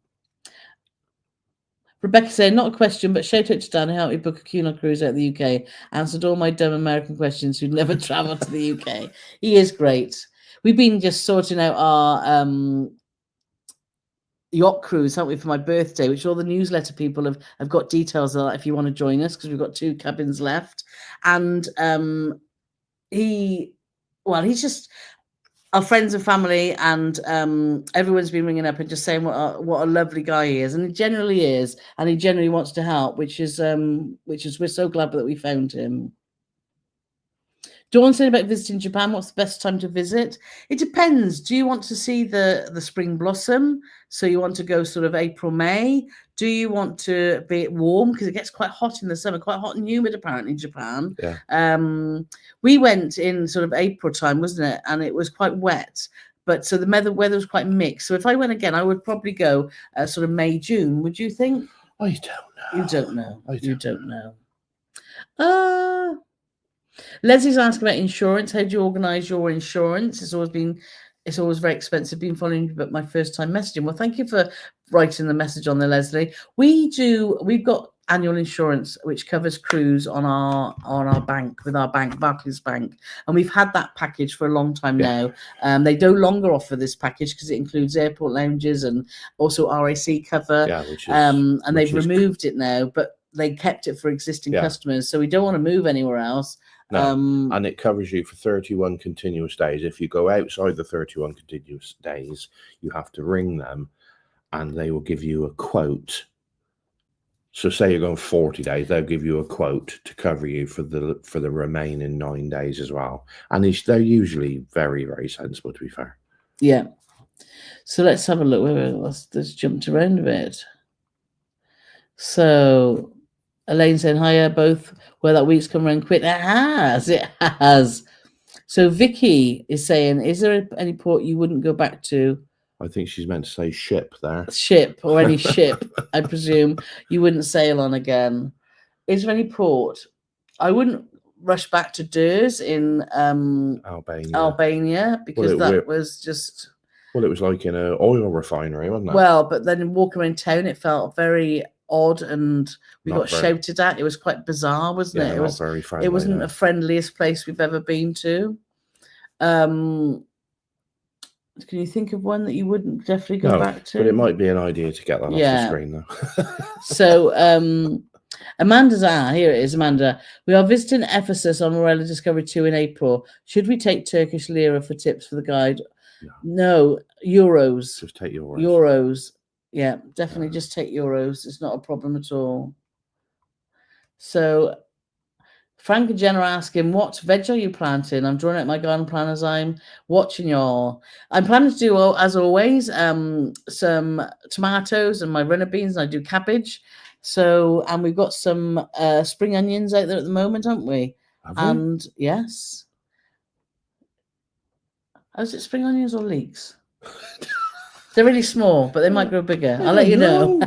Rebecca said, not a question, but shout out to Dan who helped me book a Cunard cruise out of the UK. Answered all my dumb American questions who'd never travelled to the UK. He is great. We've been just sorting out our yacht cruise, haven't we, for my birthday, which all the newsletter people have got details of that if you want to join us, because we've got 2 cabins left. And he's just... our friends and family, and everyone's been ringing up and just saying what a lovely guy he is, and he generally is, and he generally wants to help, which is we're so glad that we found him. Dawn said about visiting Japan. What's the best time to visit? It depends. Do you want to see the spring blossom? So you want to go sort of April, May? Do you want to be warm? Because it gets quite hot in the summer, quite hot and humid apparently in Japan. Yeah. We went in sort of April time, wasn't it? And it was quite wet. But so the weather was quite mixed. So if I went again, I would probably go sort of May, June. Would you think? I don't know. You don't know. You don't know. Leslie's asking about insurance. How do you organise your insurance? It's always very expensive. Been following you, but my first time messaging. Well, thank you for writing the message on there, Leslie. We've got annual insurance which covers cruise on our bank, with our bank, Barclays Bank, and we've had that package for a long time now. They no longer offer this package because it includes airport lounges and also RAC cover. And they've removed it now, but they kept it for existing customers, so we don't want to move anywhere else. No, and it covers you for 31 continuous days. If you go outside the 31 continuous days, you have to ring them and they will give you a quote. So say you're going 40 days, they'll give you a quote to cover you for the remaining 9 days as well. And they're usually very, very sensible, to be fair. Yeah. So let's have a look. Let's jumped around a bit. So Elaine saying, hiya, both. Well, that week's come around quick. It has. So Vicky is saying, is there any port you wouldn't go back to? I think she's meant to say ship there. Ship, or any ship, I presume, you wouldn't sail on again. Is there any port? I wouldn't rush back to Durs in Albania, because was just... Well, it was like in an oil refinery, wasn't it? Well, but then walking around town, it felt very odd, and we got shouted at. It was quite bizarre, wasn't it? It was very friendly. It wasn't the friendliest place we've ever been to. Can you think of one that you wouldn't definitely go back to? But it might be an idea to get that off the screen, though. So Amanda's here it is, Amanda. We are visiting Ephesus on Marella Discovery 2 in April. Should we take Turkish lira for tips for the guide? No, euros. Just take euros. Euros. Yeah, definitely just take euros. It's not a problem at all. So Frank and Jenna are asking, what veg are you planting? I'm drawing out my garden plan as I'm watching y'all. I'm planning to do, as always, some tomatoes and my runner beans, and I do cabbage. So, and we've got some spring onions out there at the moment, haven't we? And yes. Is it spring onions or leeks? They're really small, but they might grow bigger. I'll let you know.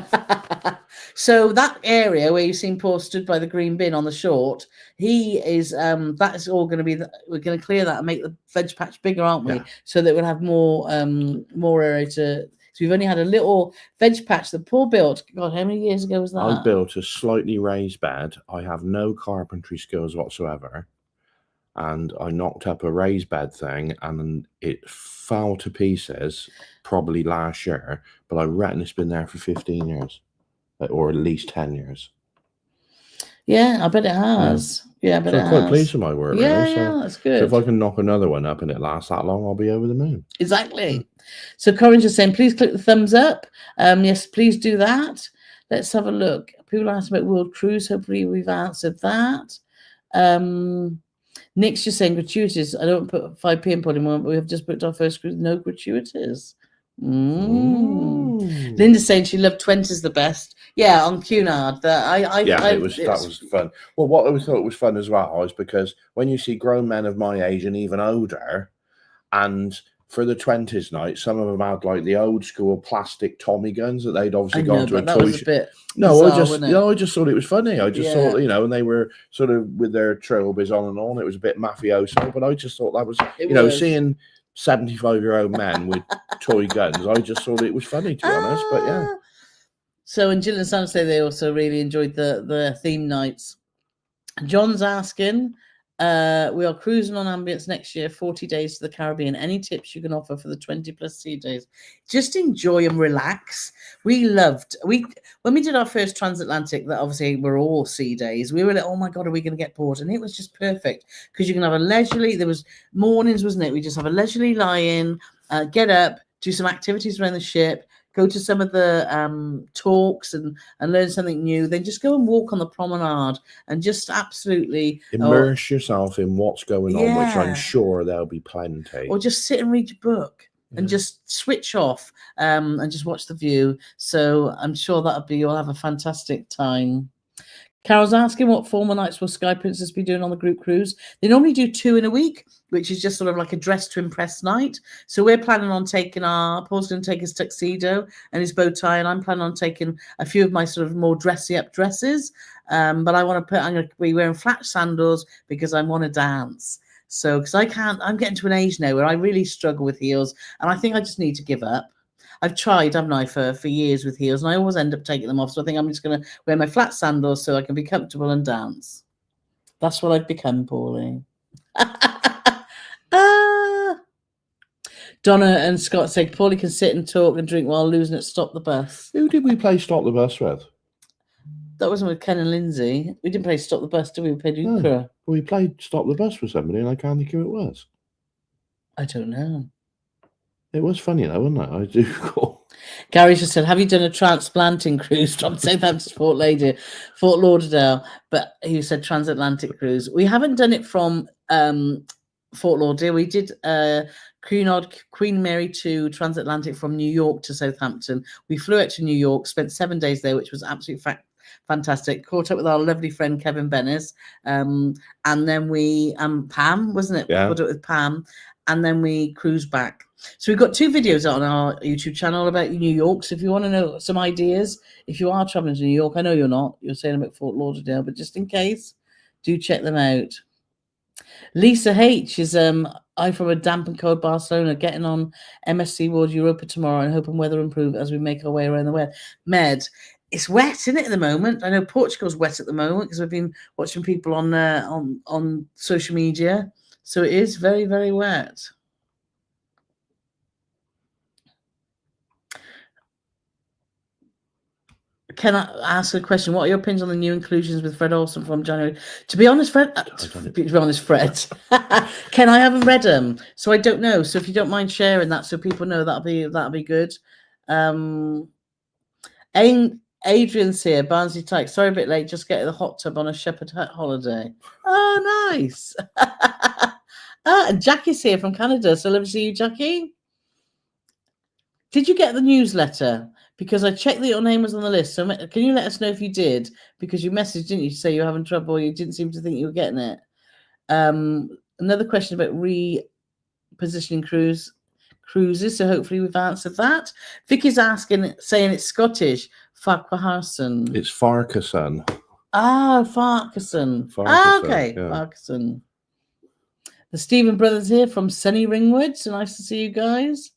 So that area where you've seen Paul stood by the green bin on the short, he is, that is all going to be, we're going to clear that and make the veg patch bigger, aren't we? Yeah. So that we'll have more area to, so we've only had a little veg patch that Paul built. God, how many years ago was that? I built a slightly raised bed. I have no carpentry skills whatsoever. And I knocked up a raised bed thing and it fell to pieces probably last year, but I reckon it's been there for 15 years or at least 10 years. Yeah, I bet it has. Yeah, but I'm quite pleased with my work. Yeah, really, yeah, that's good. So if I can knock another one up and it lasts that long, I'll be over the moon. Exactly. So Corinne's just saying, please click the thumbs up. Yes, please do that. Let's have a look. People asked about World Cruise. Hopefully we've answered that. Nick's just saying gratuitous. I don't put 5 p.m. anymore, but we have just booked our first cruise. No gratuitous. Linda's saying she loved 20s the best. Yeah, on Cunard. That was fun. Well, what I thought was fun as well is because when you see grown men of my age and even older, and for the 20s night, some of them had like the old school plastic Tommy guns that they'd obviously gone to a toy shop. I just thought it was funny. I just thought, and they were sort of with their trilbies on and on. It was a bit mafioso, but I just thought that was, seeing 75-year-old men with toy guns. I just thought it was funny, to be honest. But yeah. So, and Jill and Sam say they also really enjoyed the theme nights. John's asking, we are cruising on Ambience next year, 40 days to the Caribbean. Any tips you can offer for the 20+ sea days? Just enjoy and relax. When we did our first transatlantic, that obviously were all sea days, we were like, oh my God, are we going to get bored? And it was just perfect because you can have a leisurely, there was mornings, wasn't it? We just have a leisurely lie-in, get up, do some activities around the ship, go to some of the talks and learn something new, then just go and walk on the promenade and just absolutely immerse yourself in what's going on, which I'm sure there'll be plenty. Or just sit and read your book and just switch off and just watch the view. So I'm sure you'll have a fantastic time. Carole's asking what formal nights will Sky Princess be doing on the group cruise. They normally do 2 in a week, which is just sort of like a dress to impress night. So we're planning on taking Paul's going to take his tuxedo and his bow tie, and I'm planning on taking a few of my sort of more dressy up dresses. But I'm going to be wearing flat sandals because I want to dance. So, because I'm getting to an age now where I really struggle with heels, and I think I just need to give up. I've tried, haven't I, for years with heels, and I always end up taking them off. So I think I'm just going to wear my flat sandals so I can be comfortable and dance. That's what I've become, Paulie. Donna and Scott said Paulie can sit and talk and drink while losing at Stop the Bus. Who did we play Stop the Bus with? That wasn't with Ken and Lindsay. We didn't play Stop the Bus, did we? We played Ukra. No. We played Stop the Bus with somebody, and I can't think who it was. I don't know. It was funny though, wasn't it? I do recall. Gary just said, have you done a transplanting cruise from Southampton to Fort Lauderdale? But he said transatlantic cruise. We haven't done it from Fort Lauderdale. We did Cunard, Queen Mary 2 transatlantic from New York to Southampton. We flew out to New York, spent 7 days there, which was absolutely fantastic. Caught up with our lovely friend Kevin Bennis. And then we, Pam, wasn't it? Yeah. Caught up with Pam. And then we cruised back. So we've got 2 videos on our YouTube channel about New York. So if you want to know some ideas, if you are traveling to New York, I know you're not. You're saying about Fort Lauderdale, but just in case, do check them out. Lisa H is I from a damp and cold Barcelona, getting on MSC World Europa tomorrow and hoping weather improve as we make our way around the Med. It's wet, isn't it, at the moment? I know Portugal's wet at the moment because we've been watching people on social media. So it is very, very wet. Can I ask a question? What are your opinions on the new inclusions with Fred Olsen from January? To be honest, Fred. Ken, I haven't read them, so I don't know. So if you don't mind sharing that, so people know, that'll be good. Adrian's here. Barnsley Tyke. Sorry, a bit late. Just getting the hot tub on a Shepherd Hut holiday. Oh, nice. And Jackie's here from Canada. So lovely to see you, Jackie. Did you get the newsletter? Because I checked that your name was on the list. So can you let us know if you did? Because you messaged, didn't you, to say you were having trouble, or you didn't seem to think you were getting it. Another question about repositioning cruises. So hopefully we've answered that. Vicky's saying it's Scottish. Farquharson. It's Farquharson. Farquharson. Okay. Yeah. Farquharson. The Stephen brothers here from sunny Ringwood. So nice to see you guys.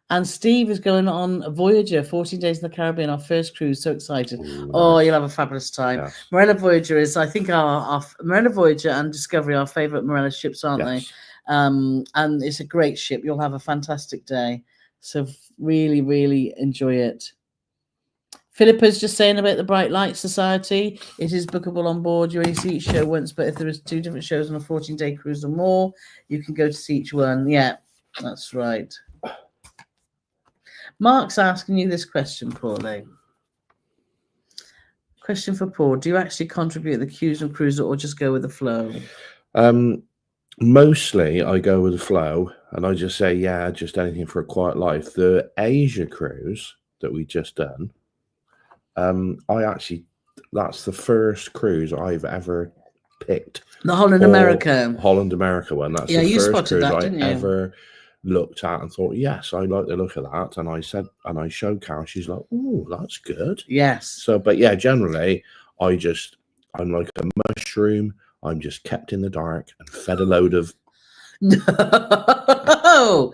And Steve is going on a Voyager, 14 days in the Caribbean, our first cruise. So excited. Ooh, nice. You'll have a fabulous time. Yes. Marella Voyager is, I think, our Marella Voyager and Discovery, our favourite Marella ships, aren't they? And it's a great ship. You'll have a fantastic day. So really, really enjoy it. Philippa's just saying about the Bright Light Society. It is bookable on board. You only see each show once, but if there is 2 different shows on a 14-day cruise or more, you can go to see each one. Yeah, that's right. Mark's asking you this question, Pauline. Question for Paul. Do you actually contribute the cues on cruise or just go with the flow? Mostly I go with the flow and I just say, yeah, just anything for a quiet life. The Asia cruise that we just done, that's the first cruise I've ever picked. The Holland America one. That's the first cruise I ever looked at and thought, yes, I like the look of that. And I showed Carole, she's like, oh, that's good. Yes. So, but yeah, generally I'm like a mushroom. I'm just kept in the dark and fed a load of. No.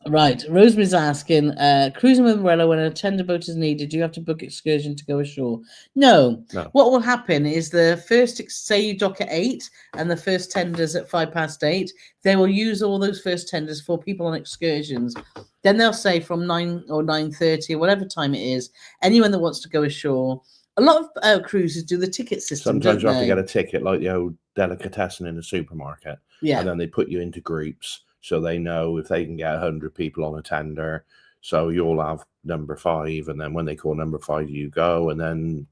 Right. Rosemary's asking, cruising with Marella when a tender boat is needed, do you have to book excursion to go ashore? No. What will happen is the first, say you dock at 8 and the first tender's at 8:05, they will use all those first tenders for people on excursions. Then they'll say from 9 or 9:30 or whatever time it is, anyone that wants to go ashore. A lot of cruises do the ticket system. Sometimes you have to get a ticket, like the old delicatessen in the supermarket. Yeah. And then they put you into groups so they know if they can get 100 people on a tender. So you'll have number 5, and then when they call number 5, you go, and then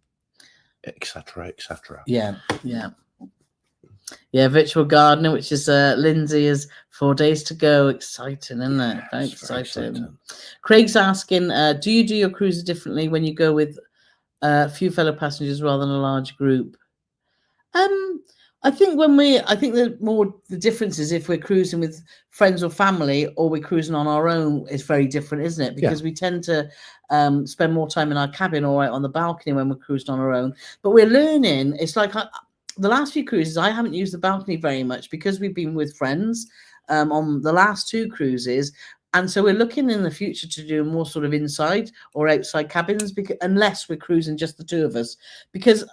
etc. etc. Yeah, yeah. Yeah, virtual gardener, which is Lindsay, is 4 days to go. Exciting, isn't it? Very exciting. Craig's asking, do you do your cruises differently when you go with a few fellow passengers rather than a large group? I think the difference is if we're cruising with friends or family or we're cruising on our own is very different, isn't it? Because we tend to spend more time in our cabin or on the balcony when we're cruising on our own. But we're learning. It's like the last few cruises, I haven't used the balcony very much because we've been with friends on the last 2 cruises. And so we're looking in the future to do more sort of inside or outside cabins, unless we're cruising just the 2 of us. Because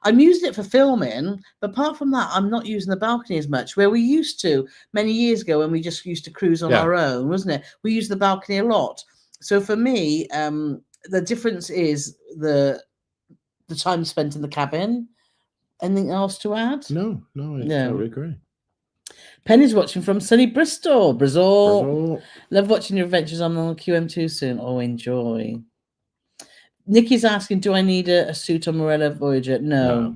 I'm using it for filming, but apart from that, I'm not using the balcony as much, where we used to many years ago when we just used to cruise on our own, wasn't it? We used the balcony a lot. So for me, the difference is the time spent in the cabin. Anything else to add? No, I totally agree. Penny's watching from sunny Bristol. Love watching your adventures. I'm on QM2 soon. Oh, enjoy. Nikki's asking, do I need a suit on Marella Voyager? No.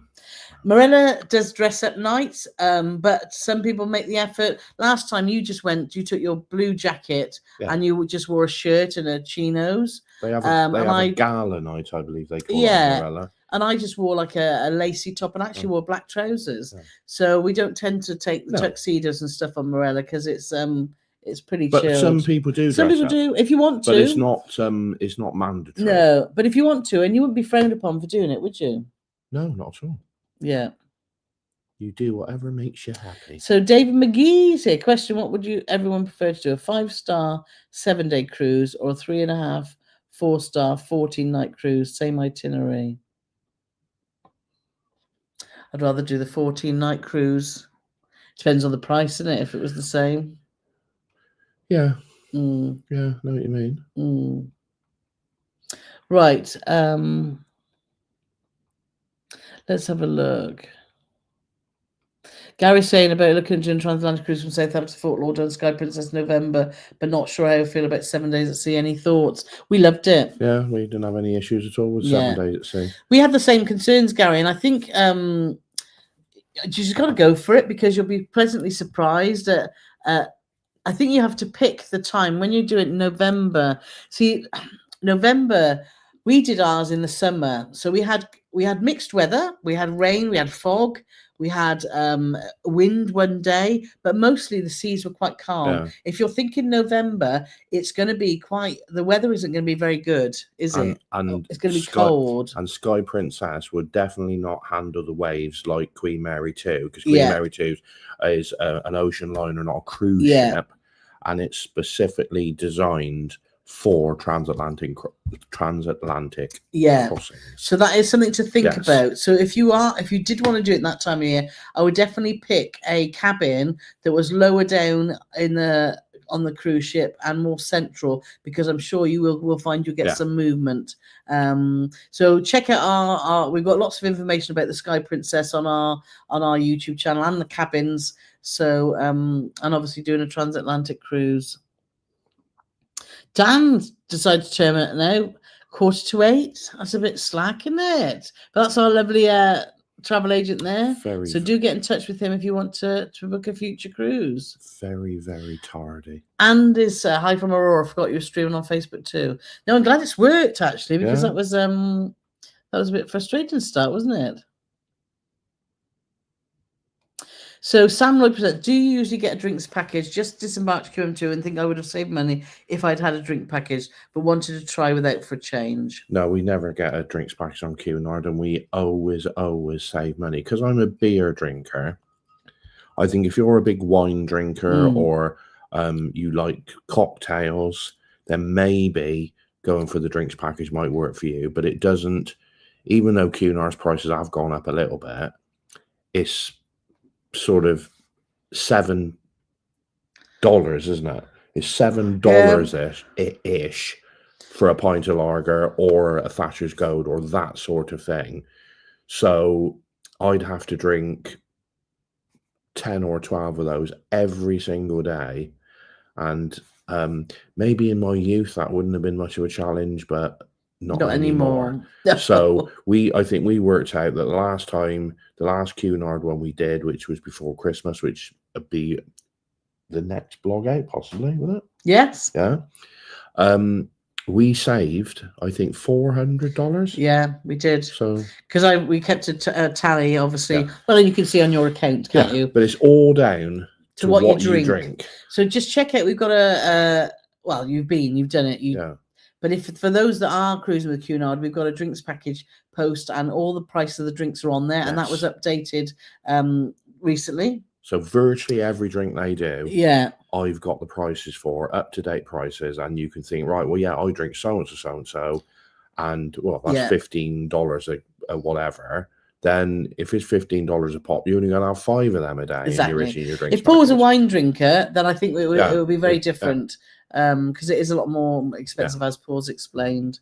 Marella does dress up nights, but some people make the effort. Last time you took your blue jacket and you just wore a shirt and a chinos. They have a gala night, I believe they call it on Marella. And I just wore like a lacy top and actually wore black trousers. Yeah. So we don't tend to take the tuxedos and stuff on Marella because it's pretty chilled. But some people do. Some people do, if you want to. But it's not mandatory. No, but if you want to, and you wouldn't be frowned upon for doing it, would you? No, not at all. Yeah. You do whatever makes you happy. So David McGee's here. Question: what would everyone prefer to do? A 5-star 7-day cruise or a 3.5 4-star 14-night cruise? Same itinerary. I'd rather do the 14-night cruise. Depends on the price, isn't it? If it was the same. Yeah. Yeah, I know what you mean. Right. Let's have a look. Gary's saying about looking into a transatlantic cruise from Southampton to Fort Lauderdale, Sky Princess November, but not sure how I feel about 7 days at sea. Any thoughts? We loved it. Yeah, we didn't have any issues at all with 7 days at sea. We had the same concerns, Gary, and I think you just got to go for it because you'll be pleasantly surprised. I think you have to pick the time when you do it in November. See, November, we did ours in the summer, so we had mixed weather. We had rain, we had fog, we had wind one day, but mostly the seas were quite calm. Yeah. If you're thinking November, it's going to be the weather isn't going to be very good, is it? And it's going to be cold. And Sky Princess would definitely not handle the waves like Queen Mary 2, because Queen Mary 2 is an ocean liner, not a cruise ship, and it's specifically designed for transatlantic crossings. So that is something to think about. So if you did want to do it that time of year, I would definitely pick a cabin that was lower down in the the cruise ship and more central, because I'm sure you will find you'll get some movement. So check out our we've got lots of information about the Sky Princess on our YouTube channel and the cabins. So and obviously doing a transatlantic cruise. Dan decided to turn it now 7:45. That's a bit slack, isn't it? But that's our lovely travel agent there. So do get in touch with him if you want to book a future cruise. Very, very tardy. And is hi from Aurora. I forgot you were streaming on Facebook too. No, I'm glad it's worked actually, because that was a bit frustrating start, wasn't it? So Sam Lloyd presents, do you usually get a drinks package? Just disembarked QM2 and think I would have saved money if I'd had a drink package, but wanted to try without for a change. No, we never get a drinks package on Cunard, and we always save money. Because I'm a beer drinker. I think if you're a big wine drinker or you like cocktails, then maybe going for the drinks package might work for you. But it doesn't, even though Cunard's prices have gone up a little bit, it's sort of $7, isn't it? It's $7 ish for a pint of lager or a Thatcher's Gold or that sort of thing. So I'd have to drink 10 or 12 of those every single day. And maybe in my youth that wouldn't have been much of a challenge, but not anymore. So I think we worked out that the last Cunard one we did, which was before Christmas, which would be the next blog out possibly, wouldn't it? Yes. Yeah. We saved, I think, $400. Yeah, we did. So because we kept a tally, obviously. Yeah. Well, you can see on your account, can't you? But it's all down to what you drink. So just check out. We've got well, you've done it. But if for those that are cruising with Cunard, we've got a drinks package post, and all the price of the drinks are on there, and that was updated recently. So virtually every drink they do, I've got the prices for up-to-date prices, and you can think, right, well, I drink so-and-so, and well, that's $15 a whatever. Then if it's $15 a pop, you're only going to have 5 of them a day. Exactly. In your drinks if Paul was a wine drinker, then I think it would be very different. Because it is a lot more expensive, as Paul's explained.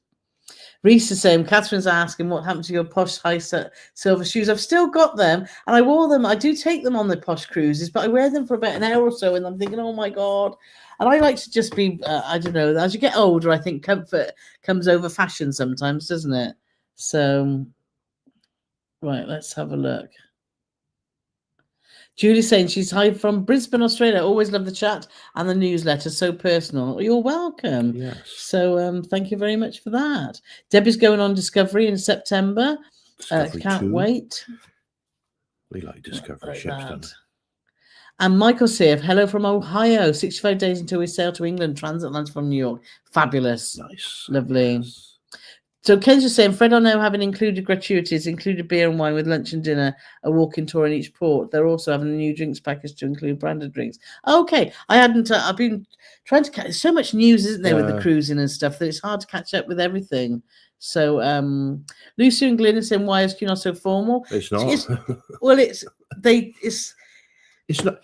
Reese is saying, Catherine's asking, what happened to your posh high silver shoes? I've still got them, and I wore them. I do take them on the posh cruises, but I wear them for about an hour or so, and I'm thinking, oh my God. And I like to just be, I don't know, as you get older, I think comfort comes over fashion sometimes, doesn't it? So, right, let's have a look. Julie's saying she's hi from Brisbane, Australia. Always love the chat and the newsletter. So personal. You're welcome. Yes. So thank you very much for that. Debbie's going on Discovery in September. Can't wait. We like Discovery ships, don't we? And Michael Seif, hello from Ohio. 65 days until we sail to England. Transatlantic from New York. Fabulous. Nice. Lovely. Nice. So Ken's just saying, Fred are now having included gratuities, included beer and wine with lunch and dinner, a walking tour in each port. They're also having a new drinks package to include branded drinks. Okay, I've been trying to catch so much news, isn't there, with the cruising and stuff, that it's hard to catch up with everything. So Lucy and Glyn are saying, why is Cunard so formal? It's not. It's not.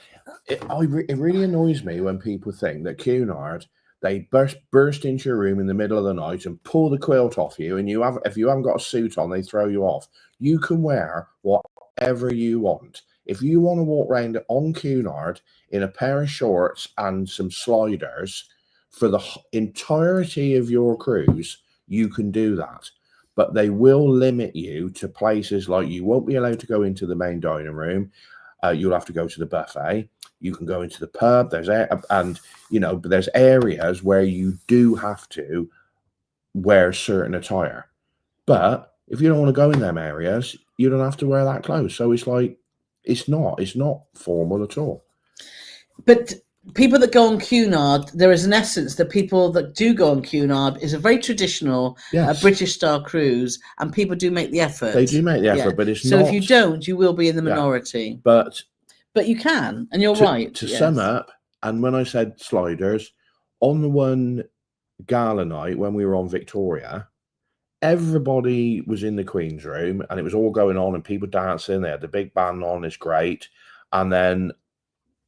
It really annoys me when people think that Cunard, they burst into your room in the middle of the night and pull the quilt off you, and if you haven't got a suit on, they throw you off. You can wear whatever you want. If you want to walk around on Cunard in a pair of shorts and some sliders for the entirety of your cruise, you can do that. But they will limit you to places like you won't be allowed to go into the main dining room. You'll have to go to the buffet. You can go into the pub. There's areas where you do have to wear certain attire. But if you don't want to go in them areas, you don't have to wear that clothes. So it's like, it's not formal at all. But people that go on Cunard, there is an essence that people that do go on Cunard is a very traditional British style cruise, and people do make the effort. They do make the effort, but it's not. So if you don't, you will be in the minority. But you can, and you're right. To sum up, and when I said sliders, on the one gala night when we were on Victoria, everybody was in the Queen's room, and it was all going on, and people dancing. They had the big band on. It's great. And then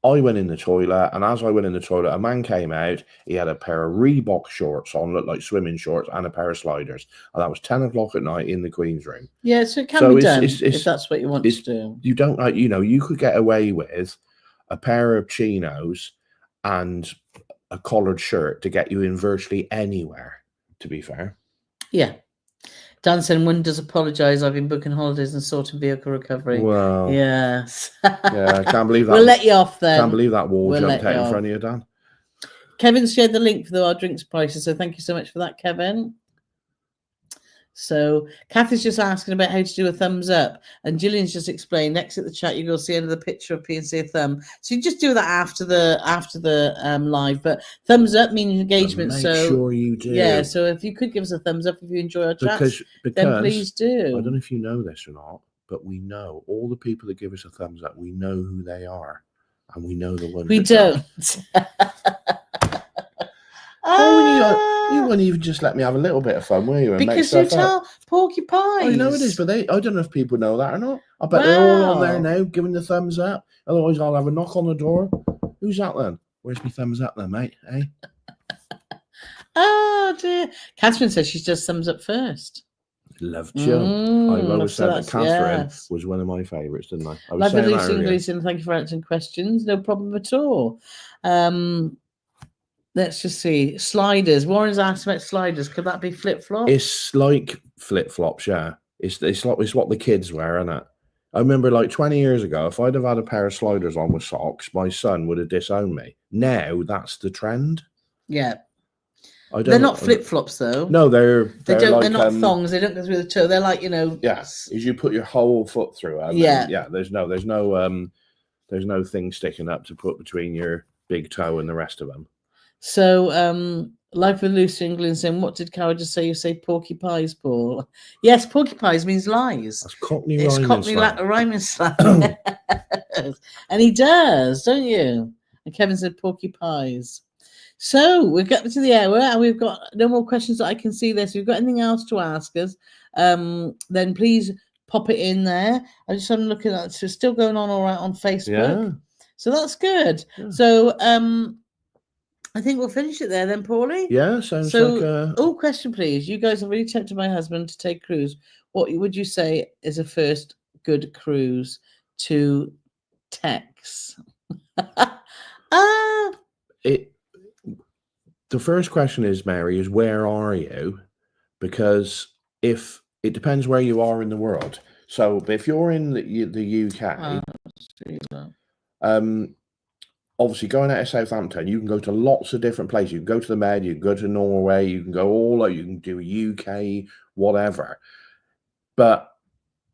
I went in the toilet, and as I went in the toilet, a man came out. He had a pair of Reebok shorts on, looked like swimming shorts, and a pair of sliders. And that was 10 o'clock at night in the Queen's room. Yeah, so it can be done if that's what you want to do. You don't like, you could get away with a pair of chinos and a collared shirt to get you in virtually anywhere, to be fair. Yeah. Dan said, one does apologise. I've been booking holidays and sorting vehicle recovery. Well, yes. Yeah, I can't believe that. We'll let you off then. Can't believe that wall jumped out in front of you, Dan. Kevin shared the link for our drinks prices, so thank you so much for that, Kevin. So Kathy's just asking about how to do a thumbs up, and Gillian's just explained. Exit the chat, you go see under the picture of P&C a thumb. So you just do that after the live. But thumbs up means engagement. Make so sure you do. Yeah. So if you could give us a thumbs up if you enjoy our chat, then please do. I don't know if you know this or not, but we know all the people that give us a thumbs up. We know who they are, and we know the ones we don't. You wouldn't even just let me have a little bit of fun, will you? And because you tell porcupines. I know it is, but I don't know if people know that or not. I bet they're all on there now giving the thumbs up. Otherwise, I'll have a knock on the door. Who's that then? Where's my thumbs up then, mate? Hey? Oh, dear. Catherine says she does thumbs up first. Love Jill. I've always said that Catherine was one of my favourites, didn't I? I was Lovely English, and thank you for answering questions. No problem at all. Let's just see. Sliders. Warren's asked about sliders. Could that be flip-flops? It's like flip-flops, yeah. It's what the kids wear, isn't it? I remember like 20 years ago, if I'd have had a pair of sliders on with socks, my son would have disowned me. Now that's the trend. Yeah. They're not flip-flops though. No, they're not thongs. They don't go through the toe. They're like, Yes. As you put your whole foot through it. Yeah. There's no thing sticking up to put between your big toe and the rest of them. So, Life with Lucy England saying, what did Carole just say? You say porky pies, Paul? Yes, porky pies means lies. That's Cockney rhyming slang. And he does, don't you? And Kevin said porky pies. So we've got to the hour and we've got no more questions that I can see there. So if you've got anything else to ask us, then please pop it in there. I just want to look at that. So it's still going on all right on Facebook. Yeah. So that's good. Yeah. So I think we'll finish it there then, Paulie. Yeah, sounds like a... question, please. You guys have really tempted my husband to take cruise. What would you say is a first good cruise to Tex? The first question is, Mary, is where are you? Because if it depends where you are in the world. So if you're in the UK, obviously going out of Southampton, you can go to lots of different places. You can go to the Med, you can go to Norway, you can go all over, you can do UK, whatever. But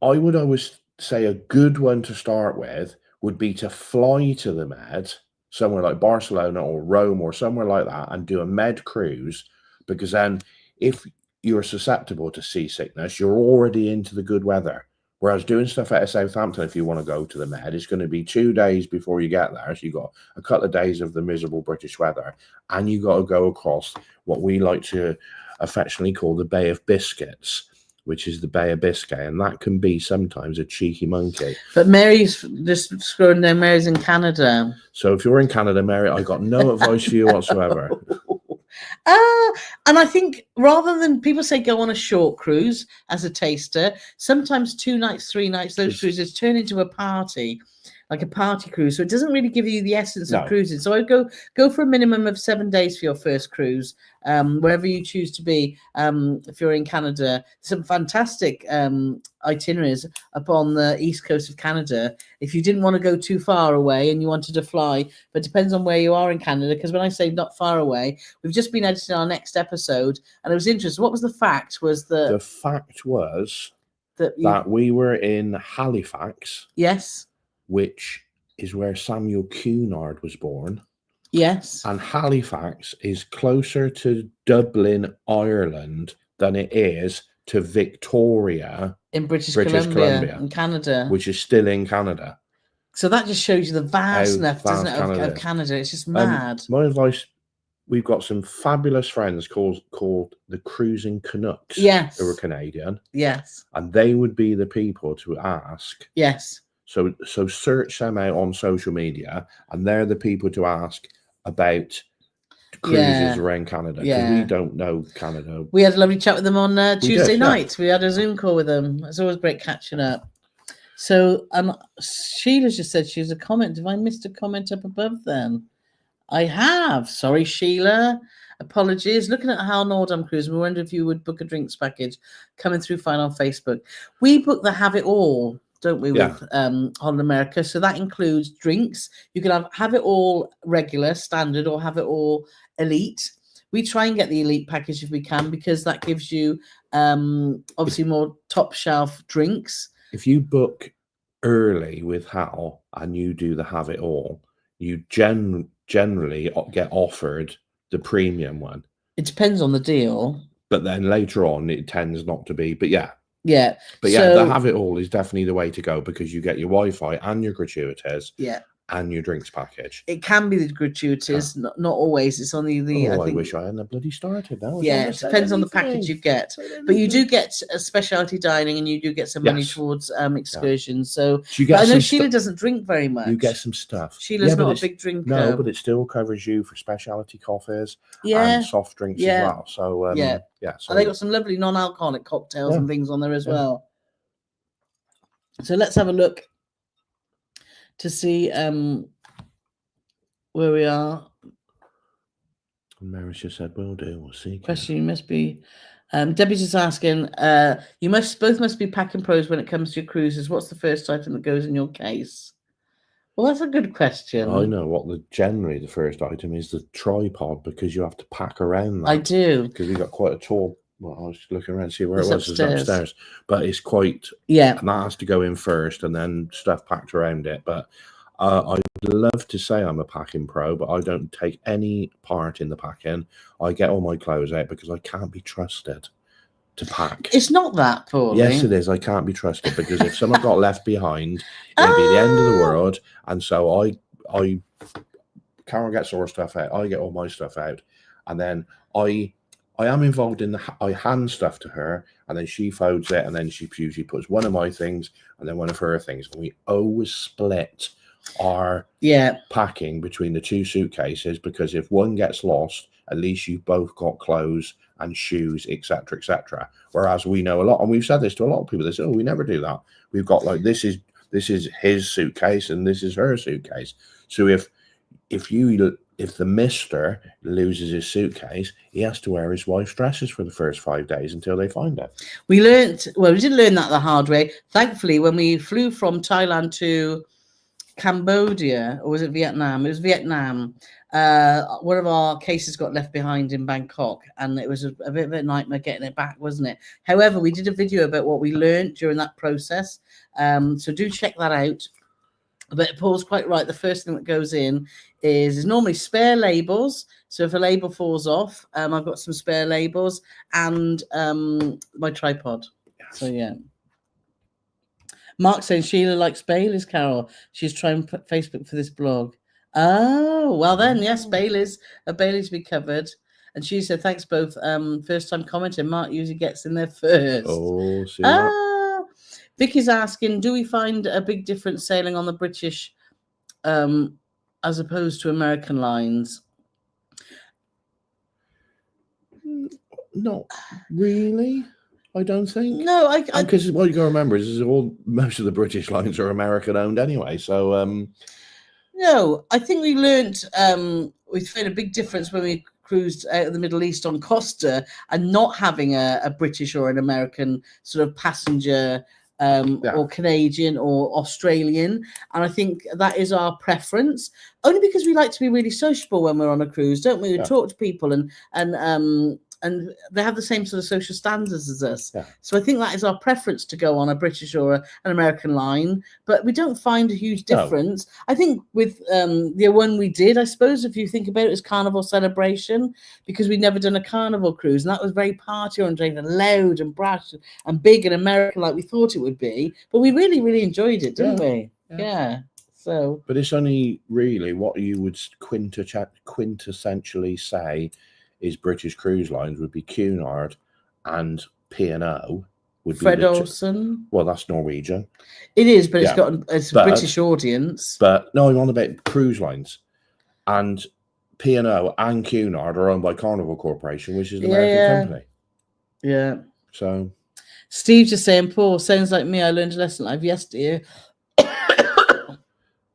I would always say a good one to start with would be to fly to the Med, somewhere like Barcelona or Rome or somewhere like that, and do a Med cruise, because then if you're susceptible to seasickness, you're already into the good weather. Whereas doing stuff out of Southampton, if you want to go to the Med, it's going to be 2 days before you get there. So you've got a couple of days of the miserable British weather, and you've got to go across what we like to affectionately call the Bay of Biscuits, which is the Bay of Biscay, and that can be sometimes a cheeky monkey. But Mary's just scrolling down. Mary's in Canada. So if you're in Canada, Mary, I got no advice for you whatsoever. And I think rather than people say go on a short cruise as a taster, sometimes 2 nights, 3 nights, those cruises turn into a party, like a party cruise. So it doesn't really give you the essence of cruising. So I'd go for a minimum of 7 days for your first cruise, wherever you choose to be. If you're in Canada, some fantastic itineraries up on the east coast of Canada. If you didn't want to go too far away and you wanted to fly, but it depends on where you are in Canada, because when I say not far away, we've just been editing our next episode, and it was interesting. What was the fact? The fact was that we were in Halifax. Yes. Which is where Samuel Cunard was born. Yes. And Halifax is closer to Dublin, Ireland, than it is to Victoria in British Columbia, in Canada, which is still in Canada. So that just shows you the vastness, doesn't it, of Canada? It's just mad. My advice: we've got some fabulous friends called the Cruising Canucks. Yes, who are Canadian. Yes, and they would be the people to ask. Yes. So search them out on social media, and they're the people to ask about cruises around Canada, because we don't know Canada. We had a lovely chat with them on Tuesday night. We had a Zoom call with them. It's always great catching up. So Sheila just said she has a comment. Have I missed a comment up above then? I have. Sorry, Sheila. Apologies. Looking at Hal Nordam cruise, we wondered if you would book a drinks package coming through fine on Facebook. We book the Have It All, don't we, with Holland America. So that includes drinks. You can have it all regular, standard, or have it all elite. We try and get the elite package if we can, because that gives you obviously more top shelf drinks. If you book early with Hal and you do the Have It All, you generally get offered the premium one. It depends on the deal. But then later on, it tends not to be. But yeah. But the Have It All is definitely the way to go, because you get your Wi-Fi and your gratuities. And your drinks package. It can be the gratuities, not always. It's only the. I wish I hadn't bloody started now. It depends on the package you get, but you do get a specialty dining, and you do get some money towards excursions. So I know Sheila doesn't drink very much. You get some stuff. Sheila's not a big drinker. No, but it still covers you for specialty coffees and soft drinks as well. So So they got some lovely non-alcoholic cocktails and things on there as well. So let's have a look to see where we are. Marisha said, "Will do. We'll see." Question: you must be. Debbie's just asking. You must be packing pros when it comes to your cruises. What's the first item that goes in your case? Well, that's a good question. I know what generally the first item is: the tripod, because you have to pack around that. I do, because we got quite a tall. Well, I was looking around to see where it was. It's upstairs, but it's quite and that has to go in first, and then stuff packed around it. But I'd love to say I'm a packing pro, but I don't take any part in the packing. I get all my clothes out because I can't be trusted to pack. It's not that, Paul. Yes, it is. I can't be trusted, because if someone got left behind, it'd be the end of the world. And so Carole gets all her stuff out. I get all my stuff out, and then I am involved in I hand stuff to her, and then she folds it, and then she usually puts one of my things and then one of her things. And we always split our packing between the two suitcases, because if one gets lost, at least you've both got clothes and shoes, etc., etc. Whereas we know a lot, and we've said this to a lot of people. They say, "Oh, we never do that. We've got like this is his suitcase and this is her suitcase." So if the mister loses his suitcase, he has to wear his wife's dresses for the first 5 days until they find it. We didn't learn that the hard way. Thankfully, when we flew from Thailand to Cambodia, or was it Vietnam? It was Vietnam. One of our cases got left behind in Bangkok, and it was a bit of a nightmare getting it back, wasn't it? However, we did a video about what we learned during that process. So do check that out. But Paul's quite right. The first thing that goes in is normally spare labels. So if a label falls off, I've got some spare labels and my tripod. Yes. So Mark saying Sheila likes Baileys, Carole. She's trying Facebook for this blog. Oh, well then, yes, Baileys be covered. And she said, thanks both. First time commenting. Mark usually gets in there first. Oh, see that? Vicky's asking, do we find a big difference sailing on the British as opposed to American lines? Not really, I don't think. No, because what you got to remember is most of the British lines are American owned anyway. So no, I think we learned we found a big difference when we cruised out of the Middle East on Costa and not having a British or an American sort of passenger. Or Canadian or Australian, and I think that is our preference, only because we like to be really sociable when we're on a cruise, don't we? We talk to people and they have the same sort of social standards as us. So I think that is our preference, to go on a British or an American line, but we don't find a huge difference. I think with the one we did, I suppose, if you think about it, is Carnival Celebration, because we'd never done a Carnival cruise, and that was very party-oriented and loud and brash and big and American like we thought it would be, but we really, really enjoyed it, didn't we? So, but it's only really what you would quintessentially say is British cruise lines would be Cunard and P&O, would Fred be Olsen. Well, that's Norwegian. It is, but it's a British audience. But no, I'm on about cruise lines. And P&O and Cunard are owned by Carnival Corporation, which is an American company. Yeah. So Steve's just saying, Paul, sounds like me. I learned a lesson live yesterday.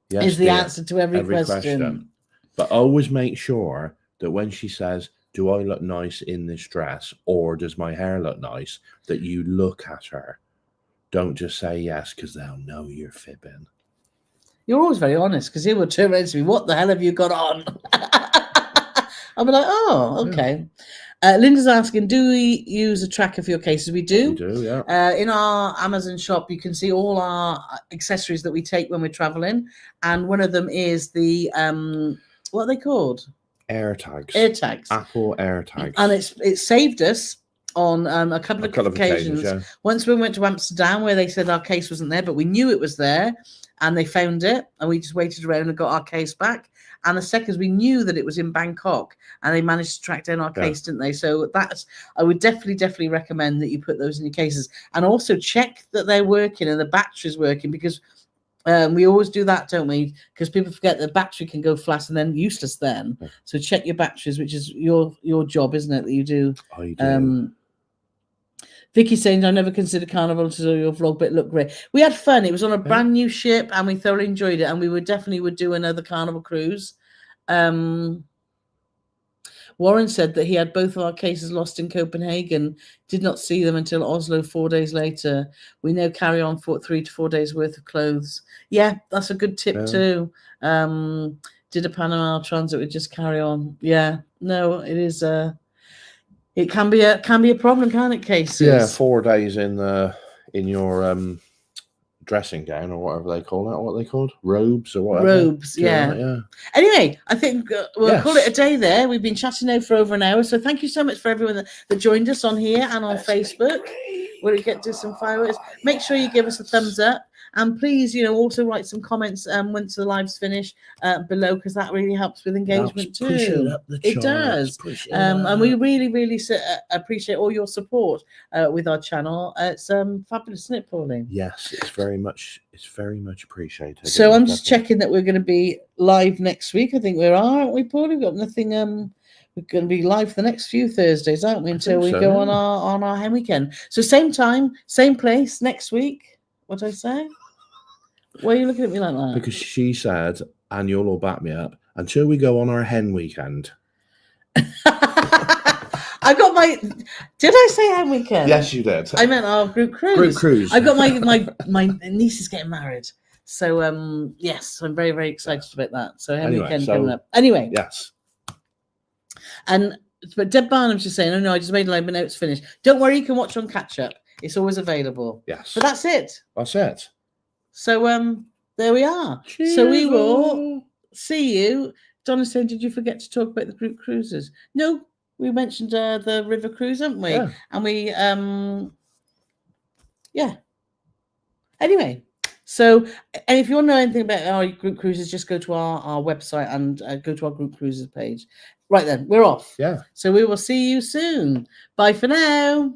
Yes, is the answer to every question. But always make sure that when she says, do I look nice in this dress, or does my hair look nice, that you look at her. Don't just say yes, because they'll know you're fibbing. You're always very honest, because he will turn around to me, what the hell have you got on? I'll be like, oh, okay. Yeah. Linda's asking, do we use a tracker for your cases? We do. We do, yeah. In our Amazon shop, you can see all our accessories that we take when we're traveling. And one of them is the, what are they called? AirTags. AirTags. Apple AirTags. And it saved us on a couple of occasions. Yeah. Once we went to Amsterdam, where they said our case wasn't there, but we knew it was there, and they found it, and we just waited around and got our case back. And the second, we knew that it was in Bangkok, and they managed to track down our case, didn't they? So I would definitely recommend that you put those in your cases, and also check that they're working and the battery's working, because we always do that, don't we? Because people forget the battery can go flat and then useless then. Yeah. So check your batteries, which is your job, isn't it? That you do. Oh, you do. Vicky's saying, I never considered Carnival until your vlog, but it looked great. We had fun. It was on a brand new ship, and we thoroughly enjoyed it. And we would do another Carnival cruise. Warren said that he had both of our cases lost in Copenhagen, did not see them until Oslo 4 days later. We now carry on for 3 to 4 days worth of clothes. Yeah, that's a good tip too. Did a Panama transit, we just carry on. Yeah, no, it is it can be a problem, can't it, cases? Yeah, 4 days in your dressing gown, or whatever they call that. What are they called? Robes or whatever. Robes, yeah. Anyway, I think we'll call it a day there. We've been chatting now for over an hour, so thank you so much for everyone that joined us on here and on Facebook. We'll get to some fireworks. Make sure you give us a thumbs up. And please, also write some comments once the live's finished below, because that really helps with engagement too. Push it up the charts. It does. And we really appreciate all your support with our channel. It's fabulous, isn't it, Pauline? Yes, it's very much appreciated. So I'm just checking that we're going to be live next week. I think we are, aren't we, Pauline? We've got nothing. We're going to be live for the next few Thursdays, aren't we? Until we go on our hen weekend. So same time, same place next week. What did I say? Why are you looking at me like that? Because she said, and you'll all back me up, until we go on our hen weekend. I got my. Did I say hen weekend? Yes, you did. I meant our group cruise. Group cruise. I got my niece is getting married, so yes, I'm very excited about that. So hen weekend coming up. Anyway, yes. But Deb Barnum's just saying, oh no, I just made a live, but now it's finished. Don't worry, you can watch on catch up. It's always available. Yes. But that's it. That's it. So there we are. Cheers. So we will see you. Donna said, did you forget to talk about the group cruises? No, we mentioned the river cruise, haven't we? Yeah. And we Anyway, so and if you want to know anything about our group cruises, just go to our website and go to our group cruises page. Right then, we're off. Yeah. So we will see you soon. Bye for now.